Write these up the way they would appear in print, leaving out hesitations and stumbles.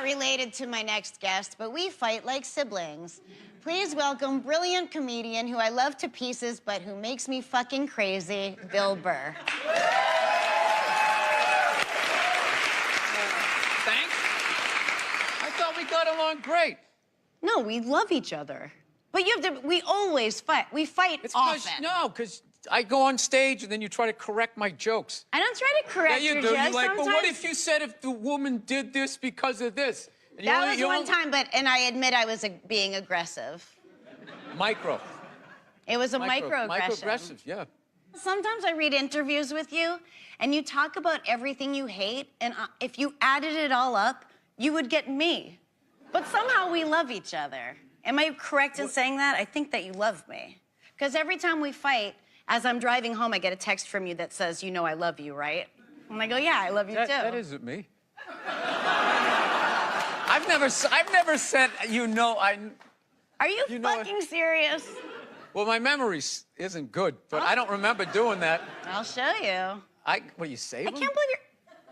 related to my next guest, but we fight like siblings. Please welcome brilliant comedian who I love to pieces, but who makes me fucking crazy, Bill Burr. Thanks. I thought we got along great. No, we love each other. But you have to, we always fight. We fight often. No, because I go on stage and then you try to correct my jokes. I don't try to correct your jokes. You're like, sometimes... but what if you said if the woman did this because of this? And that was one time, and I admit I was being aggressive. Micro. It was a microaggression. Microaggressive, yeah. Sometimes I read interviews with you, and you talk about everything you hate, and if you added it all up, you would get me. But somehow we love each other. Am I correct in saying that? I think that you love me. Because every time we fight, as I'm driving home, I get a text from you that says, you know I love you, right? And I go, yeah, I love you too. That isn't me. I've never said, you know, Are you fucking serious? Well, my memory isn't good, but I don't remember doing that. I'll show you. What, you save them? I can't believe you're...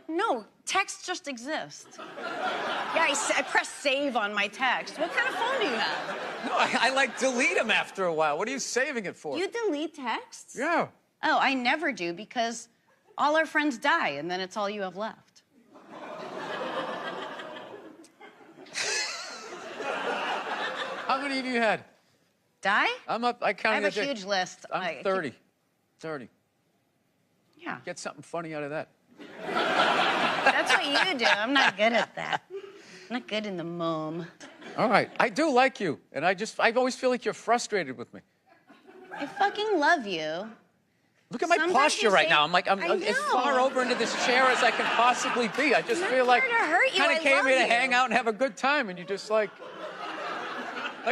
No, text just exists. Yeah, I press save on my text. What kind of phone do you have? No, I like delete them after a while. What are you saving it for? You delete texts? Yeah. Oh, I never do because all our friends die and then it's all you have left. How many of you had? Die? I'm up. I counted. I have a huge list. I'm 30. 30. Yeah. Get something funny out of that. That's what you do. I'm not good at that. I'm not good in the mom. All right. I do like you, and I always feel like you're frustrated with me. I fucking love you. Look at my posture right now. I'm as far over into this chair as I can possibly be. I just feel like I kind of came here to hang out and have a good time, and you just like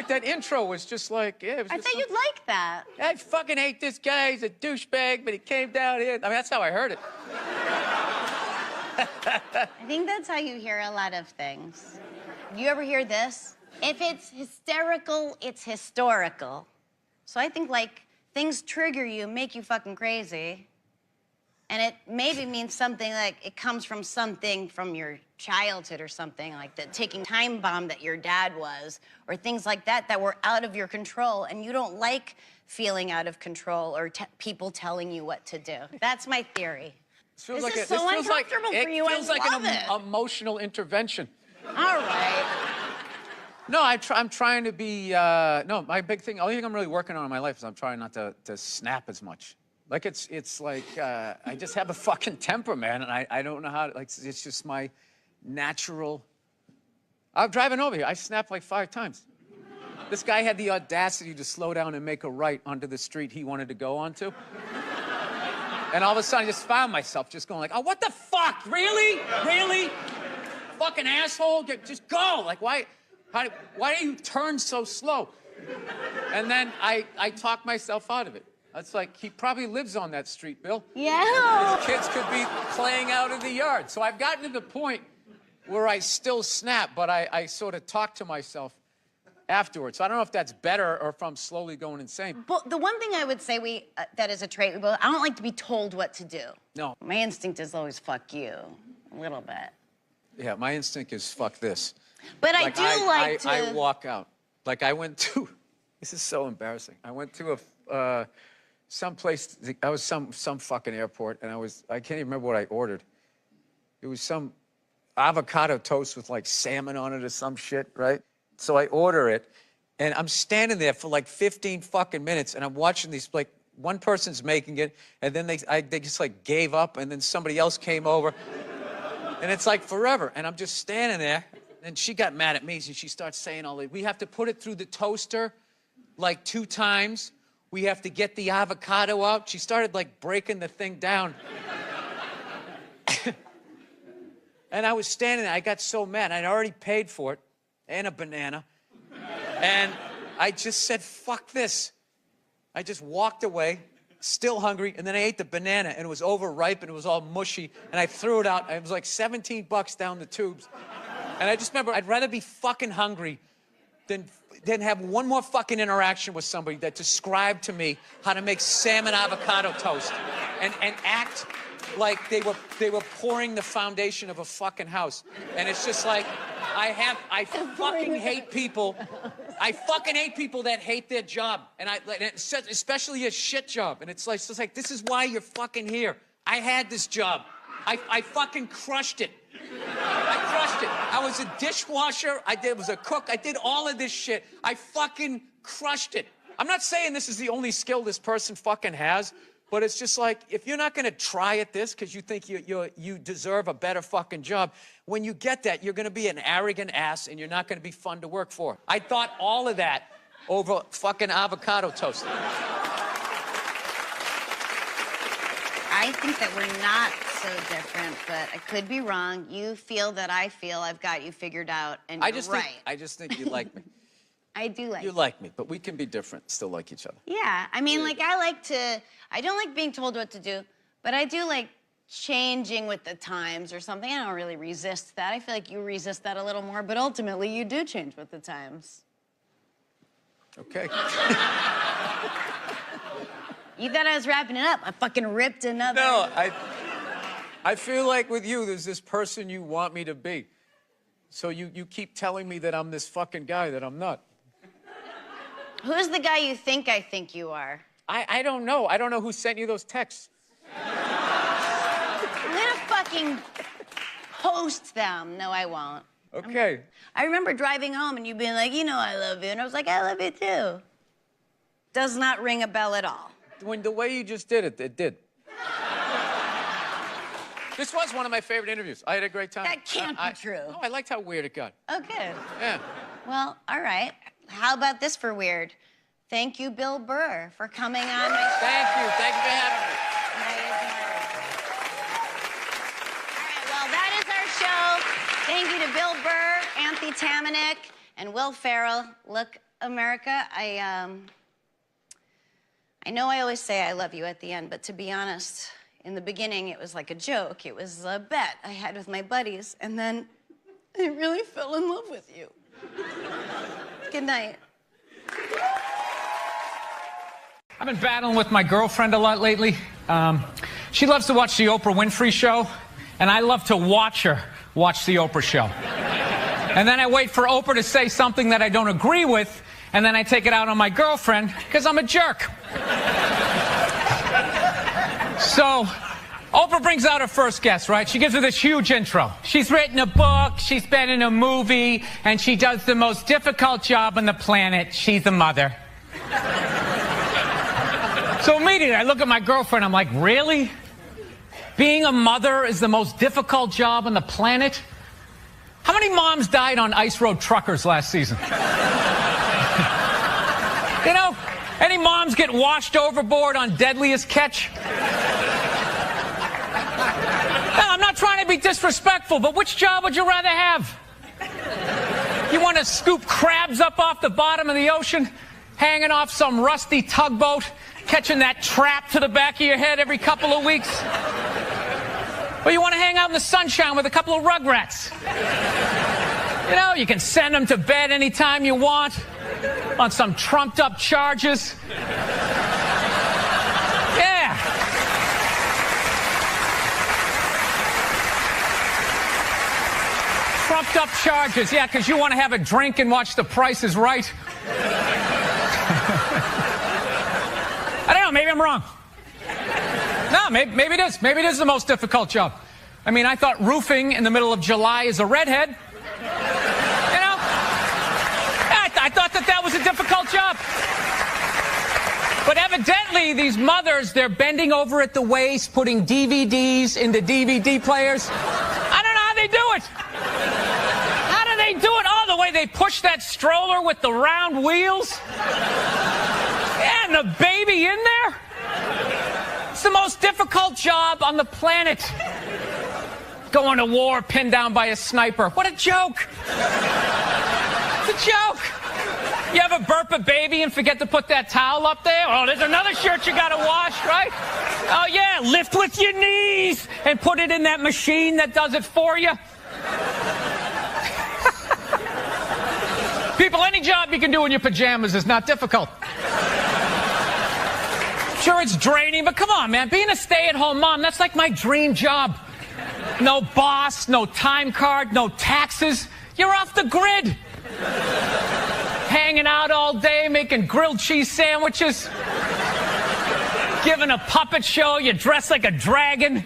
that intro was just like, yeah. It was I thought you'd like that. I fucking hate this guy. He's a douchebag, but he came down here. I mean, that's how I heard it. I think that's how you hear a lot of things. You ever hear this? If it's hysterical, it's historical. So I think, like, things trigger you, make you fucking crazy. And it maybe means something like it comes from something from your childhood or something, like the ticking time bomb that your dad was, or things like that that were out of your control, and you don't like feeling out of control or people telling you what to do. That's my theory. This feels like uncomfortable for you. It feels like an emotional intervention. All right. No, I'm trying to be, no, my big thing, only thing I'm really working on in my life is I'm trying not to snap as much. Like, it's like, I just have a fucking temper, man, and I don't know how to, like, it's just my natural. I'm driving over here, I snapped like 5 times. This guy had the audacity to slow down and make a right onto the street he wanted to go onto. And all of a sudden, I just found myself just going like, oh, what the fuck, really? Really? Fucking asshole, just go. Like, why do you turn so slow? And then I talk myself out of it. It's like, he probably lives on that street, Bill. Yeah. His kids could be playing out in the yard. So I've gotten to the point where I still snap, but I sort of talk to myself afterwards. So I don't know if that's better or if I'm slowly going insane. But the one thing I would say that is a trait we both, I don't like to be told what to do. No. My instinct is always fuck you, a little bit. Yeah, my instinct is fuck this. But like, I walk out. Like, I went to, this is so embarrassing. I went to someplace, I was some fucking airport, and I can't even remember what I ordered. It was some avocado toast with like salmon on it or some shit, right? So I order it, and I'm standing there for like 15 fucking minutes, and I'm watching these, like, one person's making it, and then they just like gave up, and then somebody else came over, and it's like forever, and I'm just standing there, and she got mad at me, and she starts saying all that. We have to put it through the toaster like 2 times. We have to get the avocado out. She started like breaking the thing down. And I was standing there, I got so mad. I'd already paid for it, and a banana. And I just said, fuck this. I just walked away, still hungry, and then I ate the banana, and it was overripe, and it was all mushy, and I threw it out. It was like $17 down the tubes. And I just remember, I'd rather be fucking hungry than have one more fucking interaction with somebody that described to me how to make salmon avocado toast and act like they were pouring the foundation of a fucking house. And it's just like, I fucking hate people. I fucking hate people that hate their job. And especially a shit job. And it's like, this is why you're fucking here. I had this job. I fucking crushed it. I crushed it. I was a dishwasher. Was a cook. I did all of this shit. I fucking crushed it. I'm not saying this is the only skill this person fucking has, but it's just like, if you're not going to try at this because you think you deserve a better fucking job, when you get that, you're going to be an arrogant ass and you're not going to be fun to work for. I thought all of that over fucking avocado toast. I think that we're not so different, but I could be wrong. You feel that I feel I've got you figured out, and you're right. I just think you like me. I do like you. You like me, but we can be different, still like each other. Yeah, I mean, like, I don't like being told what to do, but I do like changing with the times or something. I don't really resist that. I feel like you resist that a little more, but ultimately you do change with the times. Okay. You thought I was wrapping it up. I fucking ripped another. No, I feel like with you, there's this person you want me to be. So you keep telling me that I'm this fucking guy that I'm not. Who's the guy you think I think you are? I don't know. I don't know who sent you those texts. I'm gonna fucking post them. No, I won't. Okay. I remember driving home and you being like, you know I love you. And I was like, I love you too. Does not ring a bell at all. When the way you just did it, it did. This was one of my favorite interviews. I had a great time. That can't be true. No, I liked how weird it got. Oh, good. Yeah. Well, all right. How about this for weird? Thank you, Bill Burr, for coming on my show. Thank you. Thank you for having me. All right, well, that is our show. Thank you to Bill Burr, Anthony Tamanik, and Will Ferrell. Look, America, I know I always say I love you at the end, but to be honest, in the beginning, it was like a joke. It was a bet I had with my buddies, and then I really fell in love with you. Good night. I've been battling with my girlfriend a lot lately. She loves to watch the Oprah Winfrey Show, and I love to watch her watch the Oprah Show. And then I wait for Oprah to say something that I don't agree with, and then I take it out on my girlfriend because I'm a jerk. So, Oprah brings out her first guest, right? She gives her this huge intro. She's written a book, she's been in a movie, and she does the most difficult job on the planet. She's a mother. So immediately I look at my girlfriend, I'm like, really? Being a mother is the most difficult job on the planet? How many moms died on ice road truckers last season? You know, any moms get washed overboard on Deadliest Catch? No, I'm not trying to be disrespectful, but which job would you rather have? You want to scoop crabs up off the bottom of the ocean, hanging off some rusty tugboat, catching that trap to the back of your head every couple of weeks? Or you want to hang out in the sunshine with a couple of rugrats? You know, you can send them to bed anytime you want on some trumped-up charges. Yeah. Trumped-up charges, yeah, because you want to have a drink and watch The Price is Right. I don't know, maybe I'm wrong. No, maybe it is. Maybe it is the most difficult job. I mean, I thought roofing in the middle of July as a redhead. You know? I thought that was a difficult job. But evidently, these mothers, they're bending over at the waist, putting DVDs into DVD players. I don't know how they do it. How do they do it? Oh, the way they push that stroller with the round wheels. Yeah, and the baby in there. It's the most difficult job on the planet. Going to war pinned down by a sniper. What a joke. It's a joke. You ever burp a baby and forget to put that towel up there? Oh, there's another shirt you gotta wash, right? Oh yeah, lift with your knees and put it in that machine that does it for you. People, any job you can do in your pajamas is not difficult. Sure, it's draining, but come on, man. Being a stay-at-home mom, that's like my dream job. No boss, no time card, no taxes. You're off the grid. Hanging out all day, making grilled cheese sandwiches. Giving a puppet show, you dress like a dragon.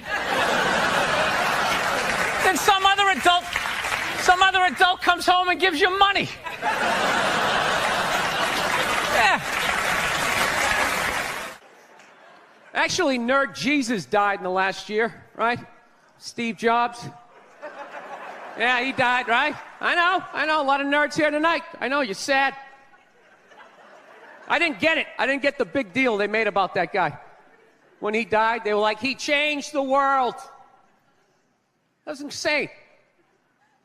Then some other adult comes home and gives you money. Yeah. Actually, Nerd Jesus died in the last year, right? Steve Jobs. Yeah, he died, right? I know. A lot of nerds here tonight. I know, you're sad. I didn't get it. I didn't get the big deal they made about that guy. When he died, they were like, he changed the world. That was insane.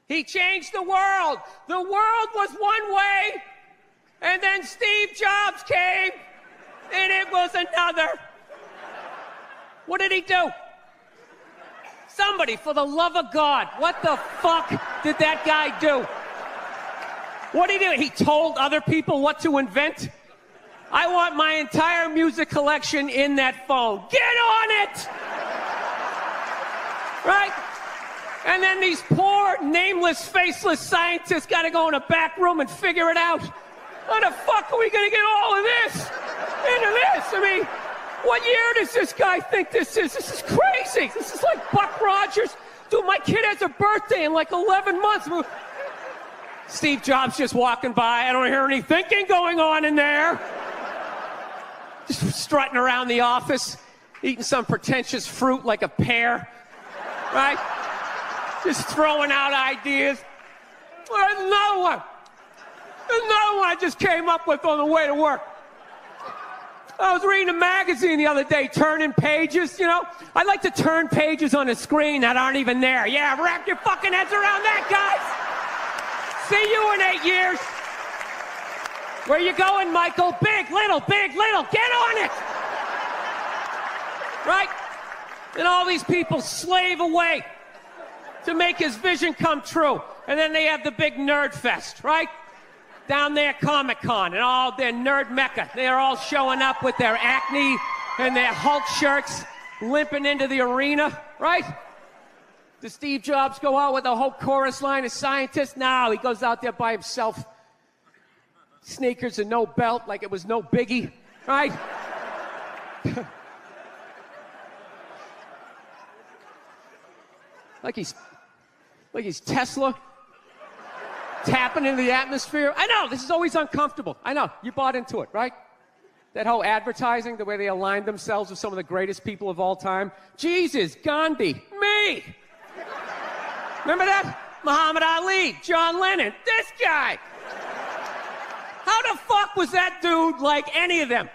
He changed the world. The world was one way, and then Steve Jobs came, and it was another. What did he do? Somebody, for the love of God, what the fuck did that guy do? What did he do? He told other people what to invent? I want my entire music collection in that phone. Get on it! Right? And then these poor, nameless, faceless scientists got to go in a back room and figure it out. How the fuck are we going to get all of this into this? I mean, what year does this guy think this is? This is crazy. This is like Buck Rogers. Dude, my kid has a birthday in like 11 months. Steve Jobs just walking by. I don't hear any thinking going on in there. Just strutting around the office, eating some pretentious fruit like a pear, right? Just throwing out ideas. There's another one. There's another one I just came up with on the way to work. I was reading a magazine the other day, turning pages, you know? I like to turn pages on a screen that aren't even there. Yeah, wrap your fucking heads around that, guys. See you in 8 years. Where you going, Michael? Big, little, get on it! Right? And all these people slave away to make his vision come true. And then they have the big nerd fest, right? Down there, Comic-Con, and all their nerd mecca. They're all showing up with their Acne and their Hulk shirts, limping into the arena, right? Does Steve Jobs go out with a whole chorus line of scientists? No, he goes out there by himself. Sneakers and no belt, like it was no biggie, right? like he's Tesla, tapping into the atmosphere. I know, this is always uncomfortable. I know, you bought into it, right? That whole advertising, the way they aligned themselves with some of the greatest people of all time. Jesus, Gandhi, me. Remember that? Muhammad Ali, John Lennon, this guy. How the fuck was that dude like any of them?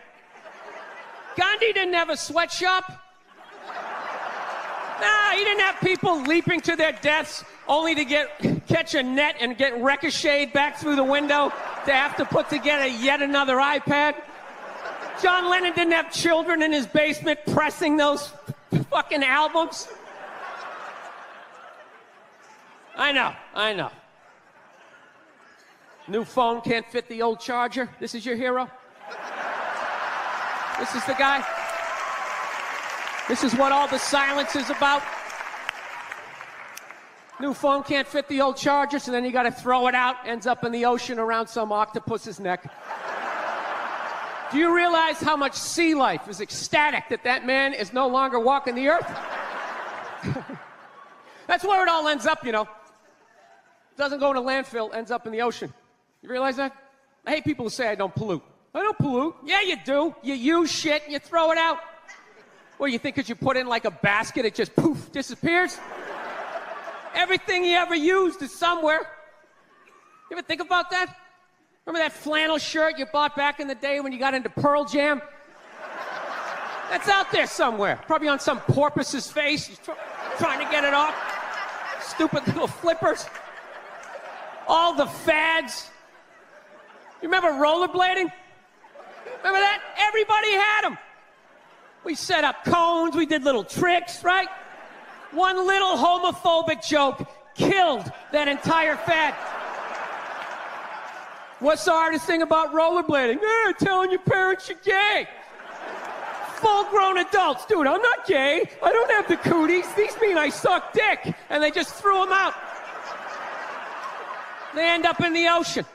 Gandhi didn't have a sweatshop. Nah, he didn't have people leaping to their deaths only to catch a net and get ricocheted back through the window to have to put together yet another iPad. John Lennon didn't have children in his basement pressing those fucking albums. I know. New phone can't fit the old charger. This is your hero? This is the guy? This is what all the silence is about? New phone can't fit the old charger, so then you gotta throw it out, ends up in the ocean around some octopus's neck. Do you realize how much sea life is ecstatic that that man is no longer walking the earth? That's where it all ends up, you know. Doesn't go in a landfill, ends up in the ocean. You realize that? I hate people who say I don't pollute. I don't pollute. Yeah, you do. You use shit and you throw it out. Well, you think because you put it in like a basket, it just poof, disappears? Everything you ever used is somewhere. You ever think about that? Remember that flannel shirt you bought back in the day when you got into Pearl Jam? That's out there somewhere. Probably on some porpoise's face. He's trying to get it off. Stupid little flippers. All the fads. You remember rollerblading? Remember that? Everybody had them. We set up cones, we did little tricks, right? One little homophobic joke killed that entire fad. What's the hardest thing about rollerblading? Telling your parents you're gay. full-grown adults. Dude, I'm not gay. I don't have the cooties. These mean I suck dick. And they just threw them out. They end up in the ocean.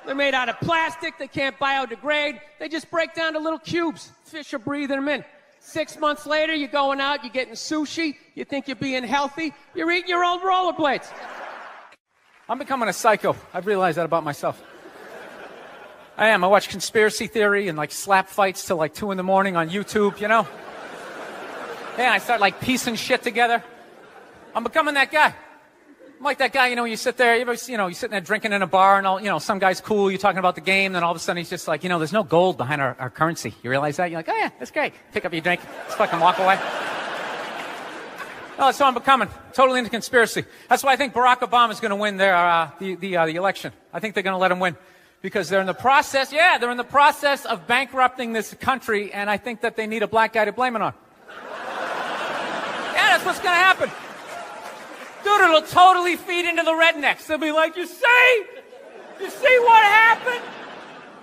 They're made out of plastic. They can't biodegrade. They just break down to little cubes. Fish are breathing them in. 6 months later, you're going out, you're getting sushi. You think you're being healthy. You're eating your old rollerblades. I'm becoming a psycho. I've realized that about myself. I am. I watch conspiracy theory and like slap fights till like 2 in the morning on YouTube, you know? Yeah, I start like piecing shit together. I'm becoming that guy. I'm like that guy, you know, when you sit there, you're sitting there drinking in a bar and all, you know, some guy's cool, you're talking about the game, then all of a sudden he's just like, you know, there's no gold behind our currency. You realize that? You're like, oh yeah, that's great. Pick up your drink, just fucking walk away. No, that's what I'm becoming. Totally into conspiracy. That's why I think Barack Obama is going to win the election. I think they're going to let him win. Because they're in the process of bankrupting this country, and I think that they need a black guy to blame it on. Yeah, that's what's going to happen. Dude, it'll totally feed into the rednecks. They'll be like, you see what happened?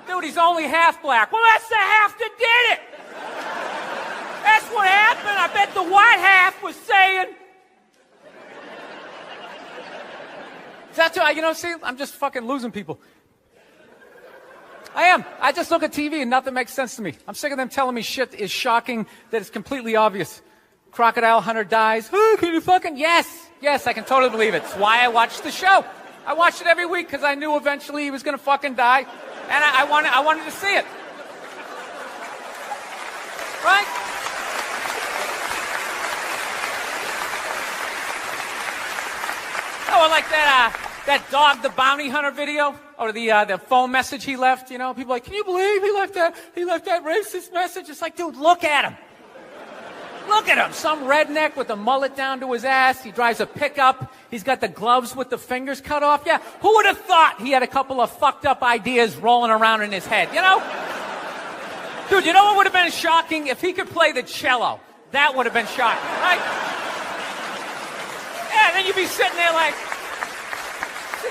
Dude, he's only half black. Well, that's the half that did it. That's what happened. I bet the white half was saying. That's why, you know, see, I'm just fucking losing people. I am. I just look at TV and nothing makes sense to me. I'm sick of them telling me shit is shocking, that it's completely obvious. Crocodile hunter dies. Oh, can you fucking... Yes, I can totally believe it. It's why I watched the show. I watched it every week because I knew eventually he was going to fucking die, and I wanted to see it. Right? Oh, I like that dog, the bounty hunter video, or the phone message he left. You know, people are like, can you believe he left that racist message? It's like, dude, look at him. Look at him. Some redneck with a mullet down to his ass. He drives a pickup. He's got the gloves with the fingers cut off. Yeah, who would have thought he had a couple of fucked up ideas rolling around in his head, you know? Dude, you know what would have been shocking? If he could play the cello. That would have been shocking, right? Yeah, then you'd be sitting there like,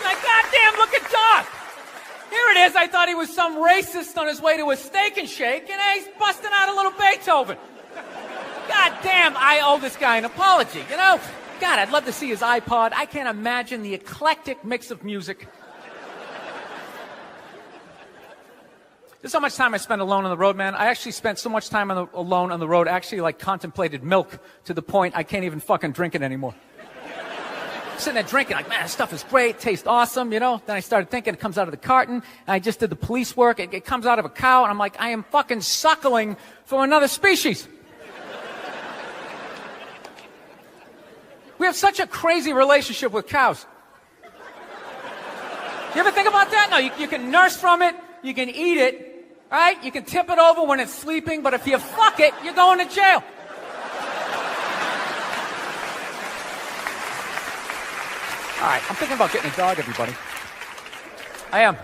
goddamn, look at Doc. Here it is. I thought he was some racist on his way to a steak and shake, and he's busting out a little Beethoven. God damn, I owe this guy an apology, you know? God, I'd love to see his iPod. I can't imagine the eclectic mix of music. There's so much time I spend alone on the road, man. I actually spent so much time alone on the road, actually like contemplated milk to the point I can't even fucking drink it anymore. Sitting there drinking, like, man, this stuff is great, tastes awesome, you know? Then I started thinking it comes out of the carton, and I just did the police work. It comes out of a cow, and I'm like, I am fucking suckling from another species. We have such a crazy relationship with cows. You ever think about that? No, you can nurse from it, you can eat it, right? You can tip it over when it's sleeping, but if you fuck it, you're going to jail. All right, I'm thinking about getting a dog, everybody. I am.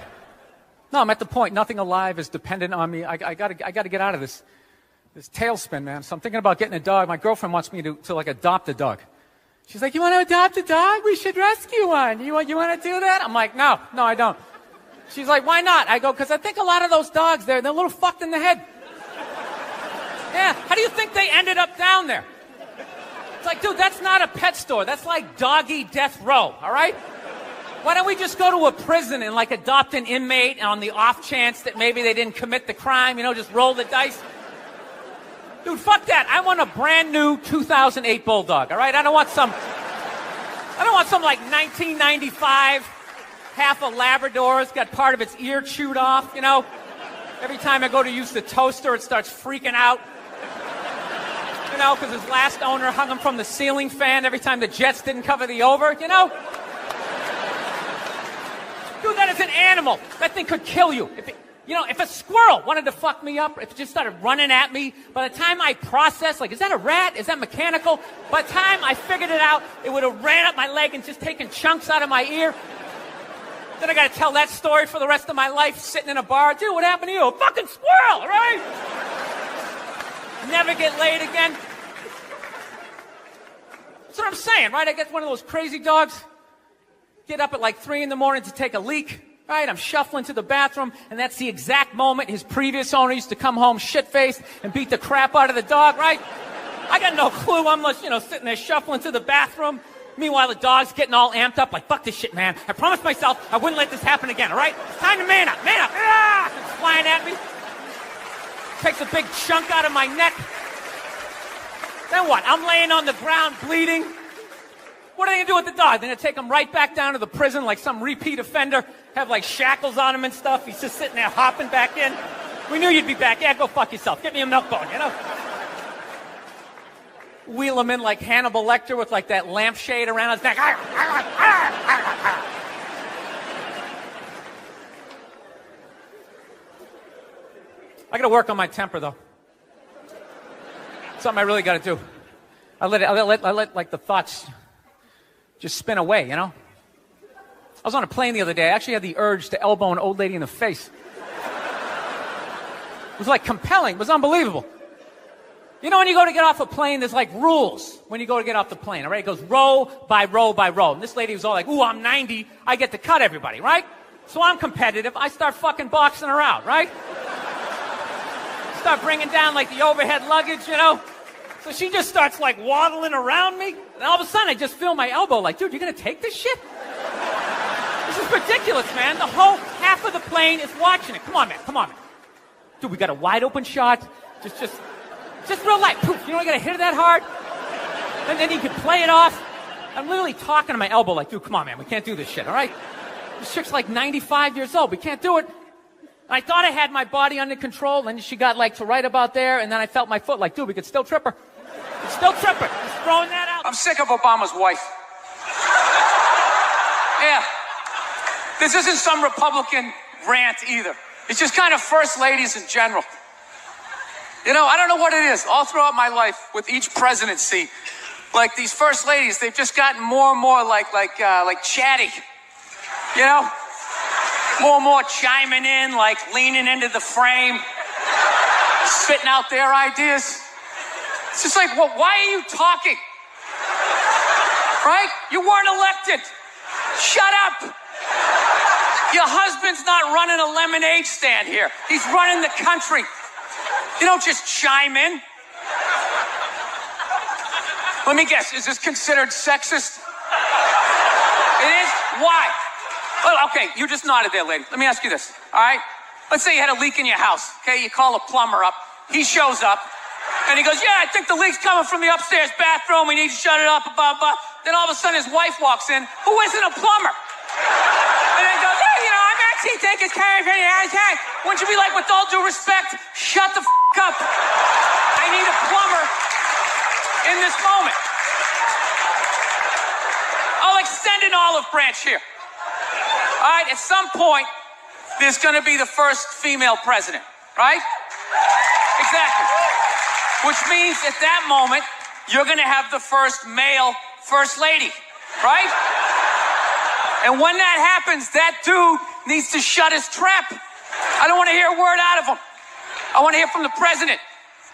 No, I'm at the point. Nothing alive is dependent on me. I gotta get out of this tailspin, man. So I'm thinking about getting a dog. My girlfriend wants me to like adopt a dog. She's like, you want to adopt a dog? We should rescue one. You want to do that? I'm like, no, I don't. She's like, why not? I go, because I think a lot of those dogs, they're a little fucked in the head. Yeah, how do you think they ended up down there? It's like, dude, that's not a pet store. That's like doggy death row, all right? Why don't we just go to a prison and like adopt an inmate on the off chance that maybe they didn't commit the crime, you know, just roll the dice? Dude, fuck that. I want a brand new 2008 Bulldog, all right? I don't want some like 1995, half a Labrador. It's got part of its ear chewed off, you know? Every time I go to use the toaster, it starts freaking out. You know, because his last owner hung him from the ceiling fan every time the Jets didn't cover the over, you know? Dude, that is an animal. That thing could kill you. If a squirrel wanted to fuck me up, if it just started running at me, by the time I processed, like, is that a rat? Is that mechanical? By the time I figured it out, it would have ran up my leg and just taken chunks out of my ear. Then I got to tell that story for the rest of my life, sitting in a bar. Dude, what happened to you? A fucking squirrel, right? Never get laid again. That's what I'm saying, right? I get one of those crazy dogs, get up at like 3 in the morning to take a leak. Right? I'm shuffling to the bathroom, and that's the exact moment his previous owner used to come home shit-faced and beat the crap out of the dog, right? I got no clue. I'm just, sitting there shuffling to the bathroom. Meanwhile, the dog's getting all amped up, like, fuck this shit, man. I promised myself I wouldn't let this happen again, all right? It's time to man up, man up. Ah! It's flying at me. Takes a big chunk out of my neck. Then what? I'm laying on the ground bleeding. What are they going to do with the dog? They're going to take him right back down to the prison like some repeat offender, have like shackles on him and stuff. He's just sitting there hopping back in. We knew you'd be back. Yeah, go fuck yourself. Get me a milk bone, Wheel him in like Hannibal Lecter with like that lampshade around his neck. I got to work on my temper, though. Something I really got to do. I let like the thoughts just spin away, I was on a plane the other day. I actually had the urge to elbow an old lady in the face. It was like compelling. It was unbelievable. When you go to get off a plane, there's like rules when you go to get off the plane, all right? It goes row by row by row. And this lady was all like, ooh, I'm 90. I get to cut everybody, right? So I'm competitive. I start fucking boxing her out, right? Start bringing down like the overhead luggage, So she just starts like waddling around me. And all of a sudden I just feel my elbow like, dude, you're going to take this shit? This is ridiculous, man. The whole half of the plane is watching it. Come on, man. Dude, we got a wide open shot. Just real light. Poof. You got to hit it that hard. And then you can play it off. I'm literally talking to my elbow like, dude, come on, man. We can't do this shit, all right? This chick's like 95 years old. We can't do it. And I thought I had my body under control. And then she got like to right about there. And then I felt my foot like, dude, we could still trip her. Still trip her. Just throwing that out. I'm sick of Obama's wife. Yeah. This isn't some Republican rant either. It's just kind of first ladies in general. I don't know what it is. All throughout my life, with each presidency, like these first ladies, they've just gotten more and more like chatty. More and more chiming in, like leaning into the frame, spitting out their ideas. It's just like, well, why are you talking? Right? You weren't elected. Shut up. Your husband's not running a lemonade stand here. He's running the country. You don't just chime in. Let me guess, is this considered sexist? It is? Why? Well, okay, you just nodded there, lady. Let me ask you this, all right? Let's say you had a leak in your house, okay? You call a plumber up. He shows up, and he goes, yeah, I think the leak's coming from the upstairs bathroom. We need to shut it up, blah, blah. Then all of a sudden his wife walks in, who isn't a plumber. And then goes, hey, I'm actually taking care of it. Wouldn't you be like, with all due respect, shut the up. I need a plumber in this moment. I'll extend an olive branch here. All right, at some point, there's going to be the first female president, right? Exactly. Which means at that moment, you're going to have the first male first lady, right? And when that happens, that dude needs to shut his trap. I don't want to hear a word out of him. I want to hear from the president.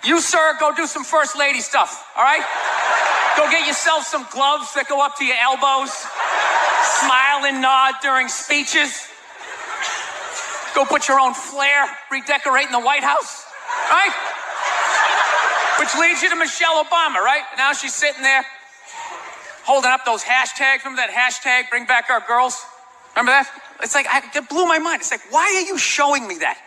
You, sir, go do some first lady stuff, all right? Go get yourself some gloves that go up to your elbows. Smile and nod during speeches. Go put your own flair redecorating the White House, right? Which leads you to Michelle Obama, right? Now she's sitting there holding up those hashtags. Remember that hashtag, bring back our girls? Remember that? It's like, it blew my mind. It's like, why are you showing me that?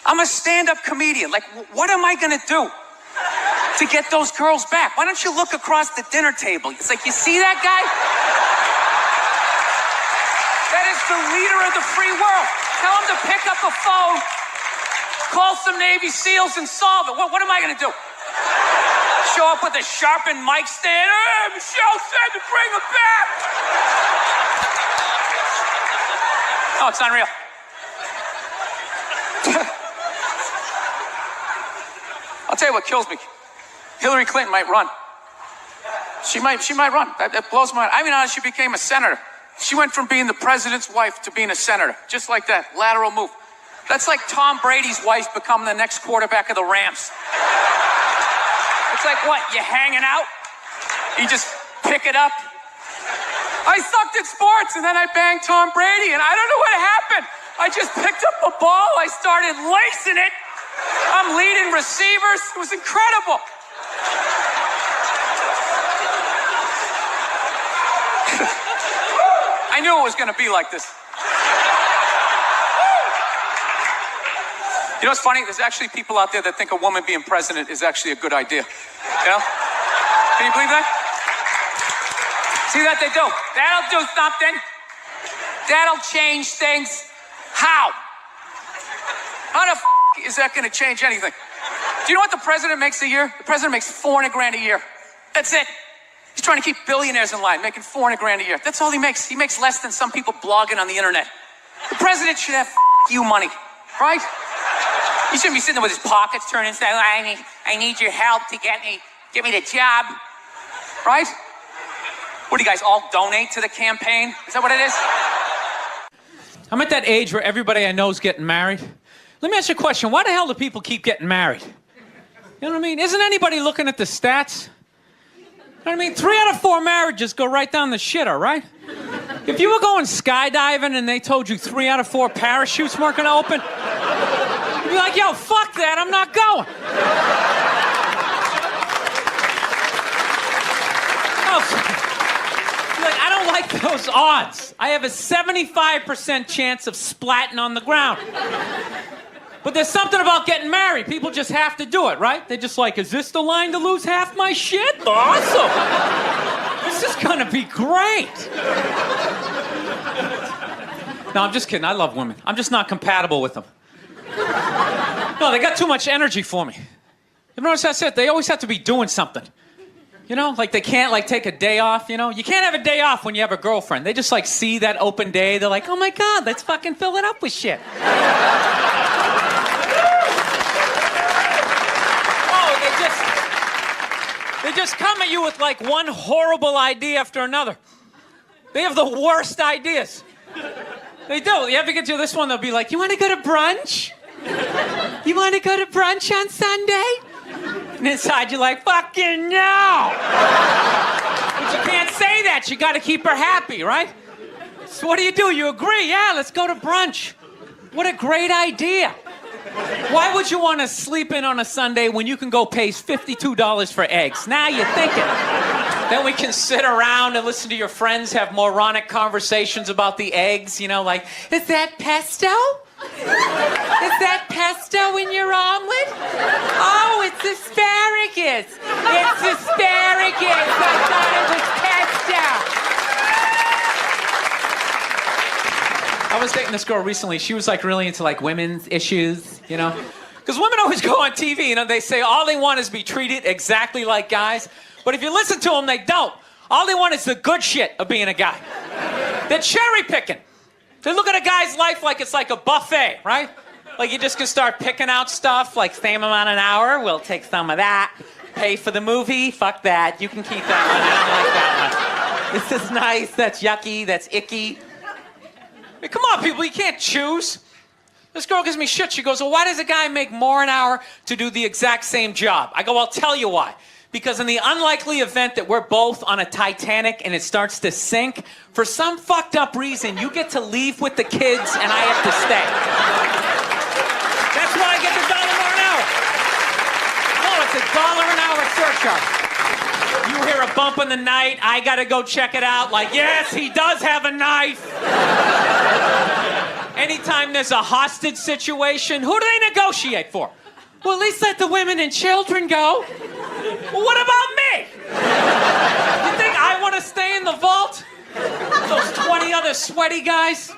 I'm a stand-up comedian. Like, what am I going to do to get those girls back? Why don't you look across the dinner table? It's like, you see that guy? That is the leader of the free world. Tell him to pick up a phone, call some Navy SEALs and solve it. What am I going to do? Show up with a sharpened mic stand? Hey, Michelle said to bring him back. Oh, it's unreal. I'll tell you what kills me. Hillary Clinton might run. She might run. That blows my mind. I mean, how she became a senator. She went from being the president's wife to being a senator. Just like that. Lateral move. That's like Tom Brady's wife becoming the next quarterback of the Rams. It's like, what, you hanging out? You just pick it up? I sucked at sports, and then I banged Tom Brady, and I don't know what happened. I just picked up a ball, I started lacing it. I'm leading receivers. It was incredible. I knew it was going to be like this. You know what's funny? There's actually people out there that think a woman being president is actually a good idea. You know? Can you believe that? See that they do? That'll do something. That'll change things. How? How the is that going to change anything? Do you know what the president makes a year? The president makes $400,000 a year. That's it. He's trying to keep billionaires in line, making $400,000 a year. That's all he makes. He makes less than some people blogging on the internet. The president should have you money, right? He shouldn't be sitting there with his pockets turned inside. I need your help to get me the job, right? What do you guys all donate to the campaign? Is that what it is? I'm at that age where everybody I know is getting married. Let me ask you a question. Why the hell do people keep getting married? You know what I mean? Isn't anybody looking at the stats? You know what I mean? 3 out of 4 marriages go right down the shitter, right? If you were going skydiving and they told you 3 out of 4 parachutes weren't going to open, you'd be like, yo, fuck that, I'm not going. Like, I don't like those odds. I have a 75% chance of splatting on the ground. But there's something about getting married. People just have to do it, right? They're just like, is this the line to lose half my shit? Awesome. This is gonna be great. No, I'm just kidding. I love women. I'm just not compatible with them. No, they got too much energy for me. You notice that's it? They always have to be doing something. You know, like they can't like take a day off, you know? You can't have a day off when you have a girlfriend. They just like see that open day. They're like, oh my God, let's fucking fill it up with shit. They just come at you with like one horrible idea after another. They have the worst ideas. They do. You ever get to this one, they'll be like, you want to go to brunch? You want to go to brunch on Sunday? And inside you're like, fucking no! But you can't say that. You got to keep her happy, right? So what do? You agree? Yeah, let's go to brunch. What a great idea. Why would you want to sleep in on a Sunday when you can go pay $52 for eggs? Now you're thinking. Then we can sit around and listen to your friends have moronic conversations about the eggs, you know, like, is that pesto? Is that pesto in your omelet? Oh, it's asparagus. It's asparagus. I thought it was pesto. I was dating this girl recently. She was like really into like women's issues, you know? Because women always go on TV, you know, they say all they want is to be treated exactly like guys. But if you listen to them, they don't. All they want is the good shit of being a guy. They're cherry picking. They look at a guy's life like it's like a buffet, right? Like you just can start picking out stuff, like same amount an hour, we'll take some of that. Pay for the movie, fuck that. You can keep that one, I don't like that one. This is nice, that's yucky, that's icky. I mean, come on, people, you can't choose. This girl gives me shit. She goes, well, why does a guy make more an hour to do the exact same job? I go, I'll tell you why. Because in the unlikely event that we're both on a Titanic and it starts to sink, for some fucked up reason, you get to leave with the kids and I have to stay. That's why I get the $1 more an hour. No, it's a $1 an hour surcharge. You hear a bump in the night, I gotta go check it out. Like, yes, he does have a knife. Anytime there's a hostage situation, who do they negotiate for? Well, at least let the women and children go. Well, what about me? You think I want to stay in the vault? Those 20 other sweaty guys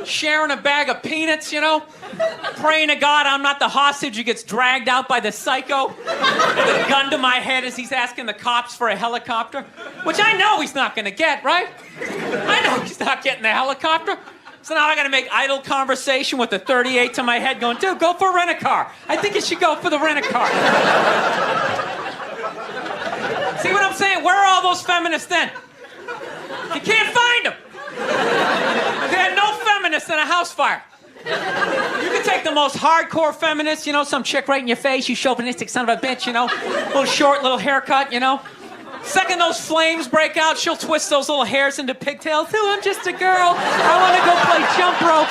sharing a bag of peanuts, you know? Praying to God I'm not the hostage who gets dragged out by the psycho with a gun to my head as he's asking the cops for a helicopter, which I know he's not going to get, right? I know he's not getting the helicopter. So now I got to make idle conversation with the 38 to my head going, dude, go for a rent-a-car. I think you should go for the rent-a-car. See what I'm saying? Where are all those feminists then? You can't find them. They had no feminists in a house fire. You can take the most hardcore feminist, you know, some chick right in your face, you chauvinistic son of a bitch, you know, little short, little haircut, you know, Second those flames break out, she'll twist those little hairs into pigtails. Oh, I'm just a girl. I want to go play jump rope.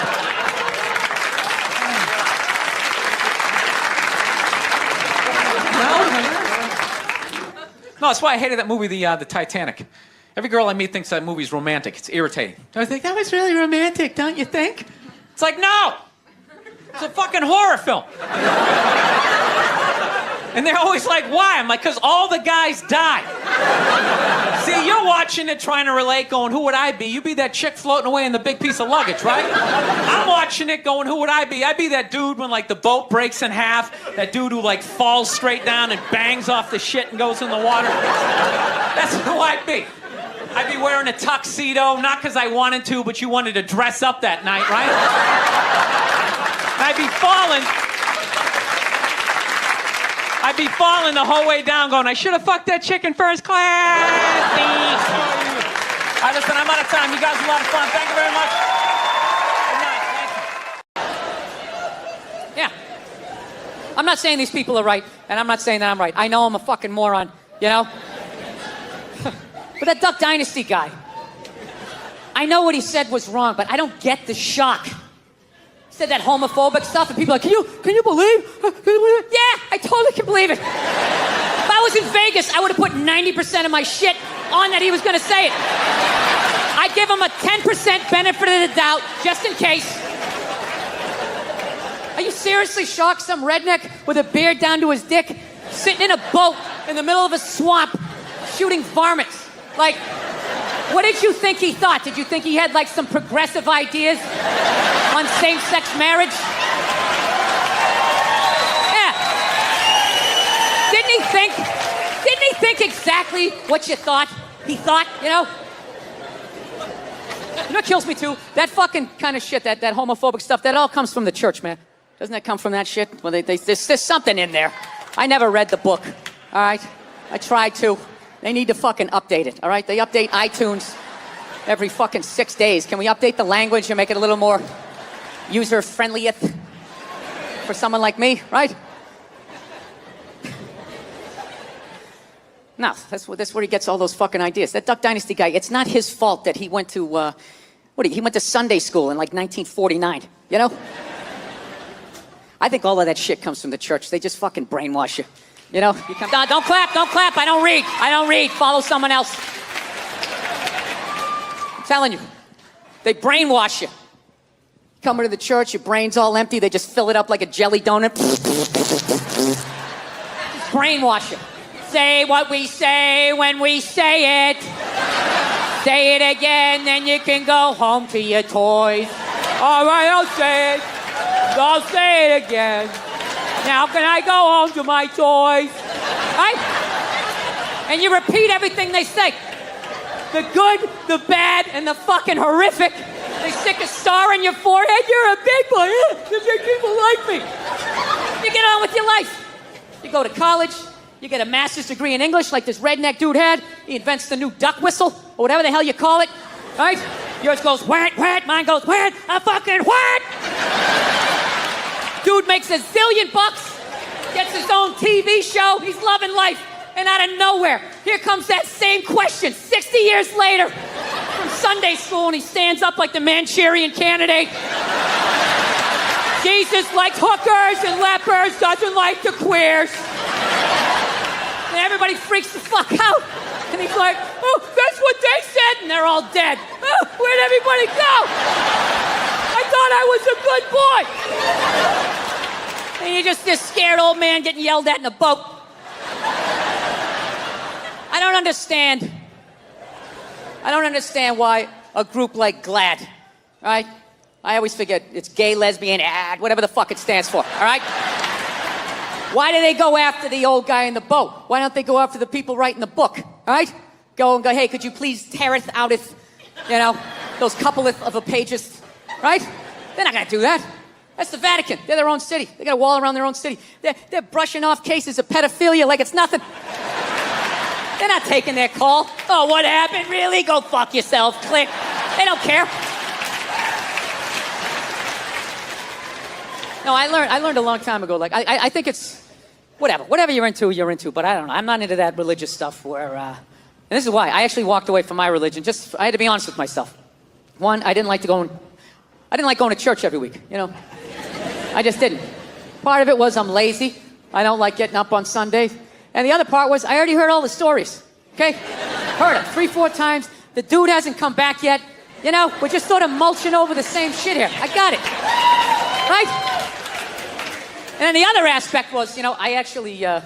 No, that's why I hated that movie, the Titanic. Every girl I meet thinks that movie's romantic. It's irritating. I think that was really romantic, don't you think? It's like, no! It's a fucking horror film. And they're always like, why? I'm like, because all the guys die. See, you're watching it trying to relate, going, who would I be? You'd be that chick floating away in the big piece of luggage, right? I'm watching it going, who would I be? I'd be that dude when, like, the boat breaks in half, that dude who, like, falls straight down and bangs off the shit and goes in the water. That's who I'd be. I'd be wearing a tuxedo, not because I wanted to, but you wanted to dress up that night, right? I'd be falling the whole way down going, I should have fucked that chick in first class. All right, listen, I'm out of time. You guys are a lot of fun. Thank you very much. Good night. Thank you. Yeah. I'm not saying these people are right, and I'm not saying that I'm right. I know I'm a fucking moron, you know? But that Duck Dynasty guy, I know what he said was wrong, but I don't get the shock. He said that homophobic stuff, and people are like, can you believe? Yeah, I totally can believe it. If I was in Vegas, I would have put 90% of my shit on that he was gonna say it. I'd give him a 10% benefit of the doubt, just in case. Are you seriously shocked? Some redneck with a beard down to his dick, sitting in a boat in the middle of a swamp, shooting varmints. Like, what did you think he thought? Did you think he had, like, some progressive ideas on same-sex marriage? Yeah. Didn't he think exactly what you thought? He thought, you know? You know what kills me, too? That fucking kind of shit, that homophobic stuff, that all comes from the church, man. Doesn't that come from that shit? Well, there's something in there. I never read the book, all right? I tried to. They need to fucking update it, all right? They update iTunes every fucking 6 days. Can we update the language and make it a little more user-friendly for someone like me, right? No, that's where he gets all those fucking ideas. That Duck Dynasty guy, it's not his fault that he went to, he went to Sunday school in, like, 1949, you know? I think all of that shit comes from the church. They just fucking brainwash you. You know, you come down, don't clap, I don't read, follow someone else. I'm telling you, they brainwash you. Come into the church, your brain's all empty, they just fill it up like a jelly donut. Brainwash you. Say what we say when we say it. Say it again, then you can go home to your toys. All right, I'll say it. I'll say it again. Now can I go home to my toys? Right? And you repeat everything they say. The good, the bad, and the fucking horrific. They stick a star in your forehead. You're a big boy. The big people like me. You get on with your life. You go to college. You get a master's degree in English like this redneck dude had. He invents the new duck whistle, or whatever the hell you call it. Right? Yours goes, whack, whack. Mine goes, whack, a fucking whack. Dude makes $1 zillion, gets his own TV show, he's loving life, and out of nowhere, here comes that same question 60 years later from Sunday school, and he stands up like the Manchurian Candidate. Jesus likes hookers and lepers, doesn't like the queers. And everybody freaks the fuck out. And he's like, oh, that's what they said, and they're all dead. Oh, where'd everybody go? I thought I was a good boy. And you're just this scared old man getting yelled at in a boat. I don't understand why a group like GLAAD, right? I always forget, it's gay, lesbian, whatever the fuck it stands for, all right? Why do they go after the old guy in the boat? Why don't they go after the people writing the book, all right? Go, hey, could you please tear it out of, those couple of pages, right? They're not gonna do that. That's the Vatican. They're their own city. They got a wall around their own city. They're brushing off cases of pedophilia like it's nothing. They're not taking their call. Oh, what happened? Really? Go fuck yourself. Click. They don't care. No, I learned a long time ago. Like, I think it's whatever you're into, but I don't know. I'm not into that religious stuff where And this is why. I actually walked away from my religion. I had to be honest with myself. One, I didn't like going to church every week, you know. I just didn't. Part of it was I'm lazy. I don't like getting up on Sundays. And the other part was I already heard all the stories, okay? Heard them 3-4 times. The dude hasn't come back yet. You know, we're just sort of mulching over the same shit here. I got it, right? And then the other aspect was, you know, I actually, I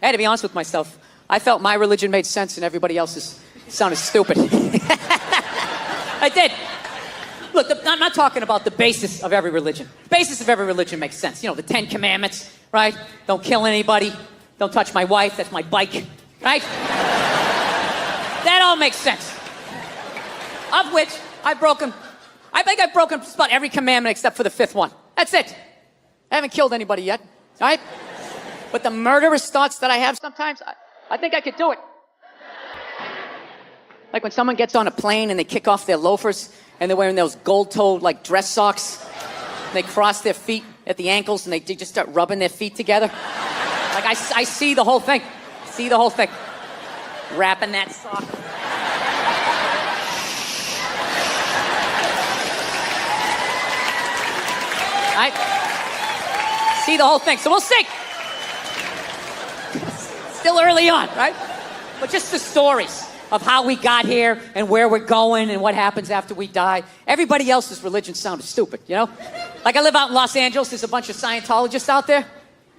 had to be honest with myself. I felt my religion made sense and everybody else's sounded stupid. I did. Look, I'm not talking about the basis of every religion. The basis of every religion makes sense. You know, the 10 Commandments, right? Don't kill anybody. Don't touch my wife. That's my bike, right? That all makes sense. Of which I think I've broken just about every commandment except for the 5th one. That's it. I haven't killed anybody yet, all right? But the murderous thoughts that I have sometimes, I think I could do it. Like when someone gets on a plane and they kick off their loafers and they're wearing those gold-toed like dress socks. And they cross their feet at the ankles and they just start rubbing their feet together. Like I see the whole thing. See the whole thing. Wrapping that sock. I see the whole thing. So we'll see. Still early on, right? But just the stories of how we got here and where we're going and what happens after we die. Everybody else's religion sounded stupid, you know? Like I live out in Los Angeles, there's a bunch of Scientologists out there.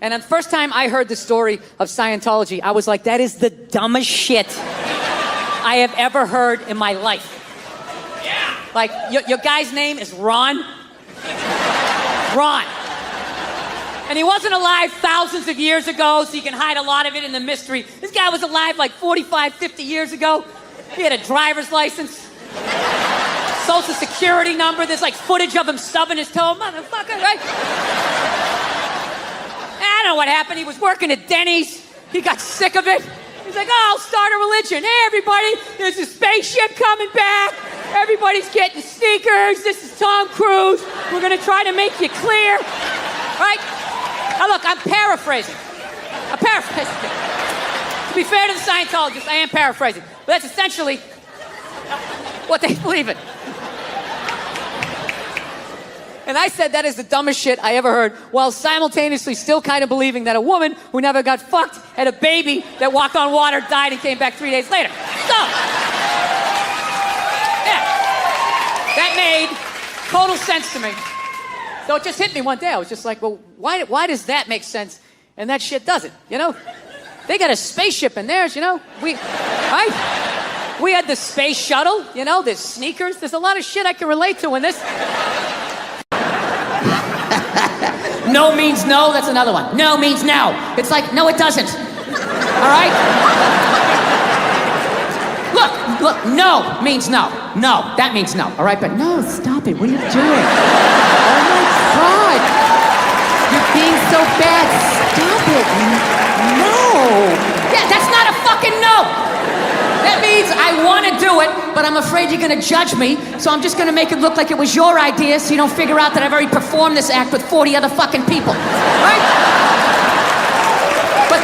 And the first time I heard the story of Scientology, I was like, that is the dumbest shit I have ever heard in my life. Yeah. Like, your guy's name is Ron. Ron. And he wasn't alive thousands of years ago, so you can hide a lot of it in the mystery. This guy was alive like 45, 50 years ago. He had a driver's license, social security number. There's like footage of him stubbing his toe. Motherfucker, right? I don't know what happened. He was working at Denny's. He got sick of it. He's like, oh, I'll start a religion. Hey, everybody, there's a spaceship coming back. Everybody's getting sneakers. This is Tom Cruise. We're going to try to make you clear. Right? Now, look, I'm paraphrasing. I'm paraphrasing. To be fair to the Scientologists, I am paraphrasing. But that's essentially what they believe in. And I said that is the dumbest shit I ever heard, while simultaneously still kind of believing that a woman who never got fucked had a baby that walked on water, died, and came back 3 days later. So, yeah. That made total sense to me. So it just hit me one day. I was just like, well, why does that make sense and that shit doesn't, you know? They got a spaceship in theirs, you know? Right? We had the space shuttle, you know? There's sneakers. There's a lot of shit I can relate to in this. No means no, that's another one. No means no. It's like, no, it doesn't. All right? Look, no means no. No, that means no. All right, but no, stop it. What are you doing? Oh my God. You're being so bad. Stop it. No. Yeah, that's not a fucking no. That means I want to do it, but I'm afraid you're going to judge me, so I'm just going to make it look like it was your idea so you don't figure out that I've already performed this act with 40 other fucking people. Right? But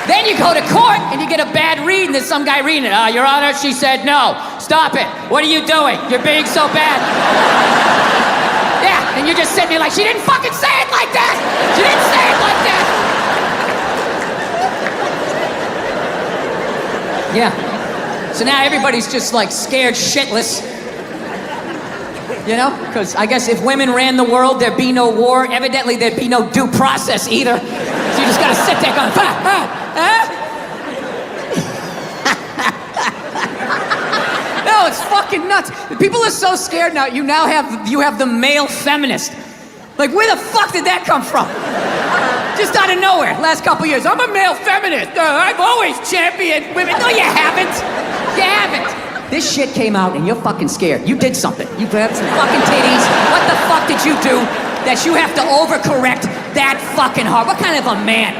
then you go to court and you get a bad read and there's some guy reading it. Your Honor, she said no. Stop it. What are you doing? You're being so bad. Yeah, and you're just sitting there like, she didn't fucking say it like that. She didn't say it like that. Yeah. So now everybody's just like scared shitless. You know? Because I guess if women ran the world, there'd be no war. Evidently, there'd be no due process either. So you just gotta sit there going, No, it's fucking nuts. People are so scared now. You have the male feminist. Like, where the fuck did that come from? Just out of nowhere, last couple years. I'm a male feminist. I've always championed women. No, you haven't. You haven't. This shit came out and you're fucking scared. You did something. You grabbed some fucking titties. What the fuck did you do that you have to overcorrect that fucking hard? What kind of a man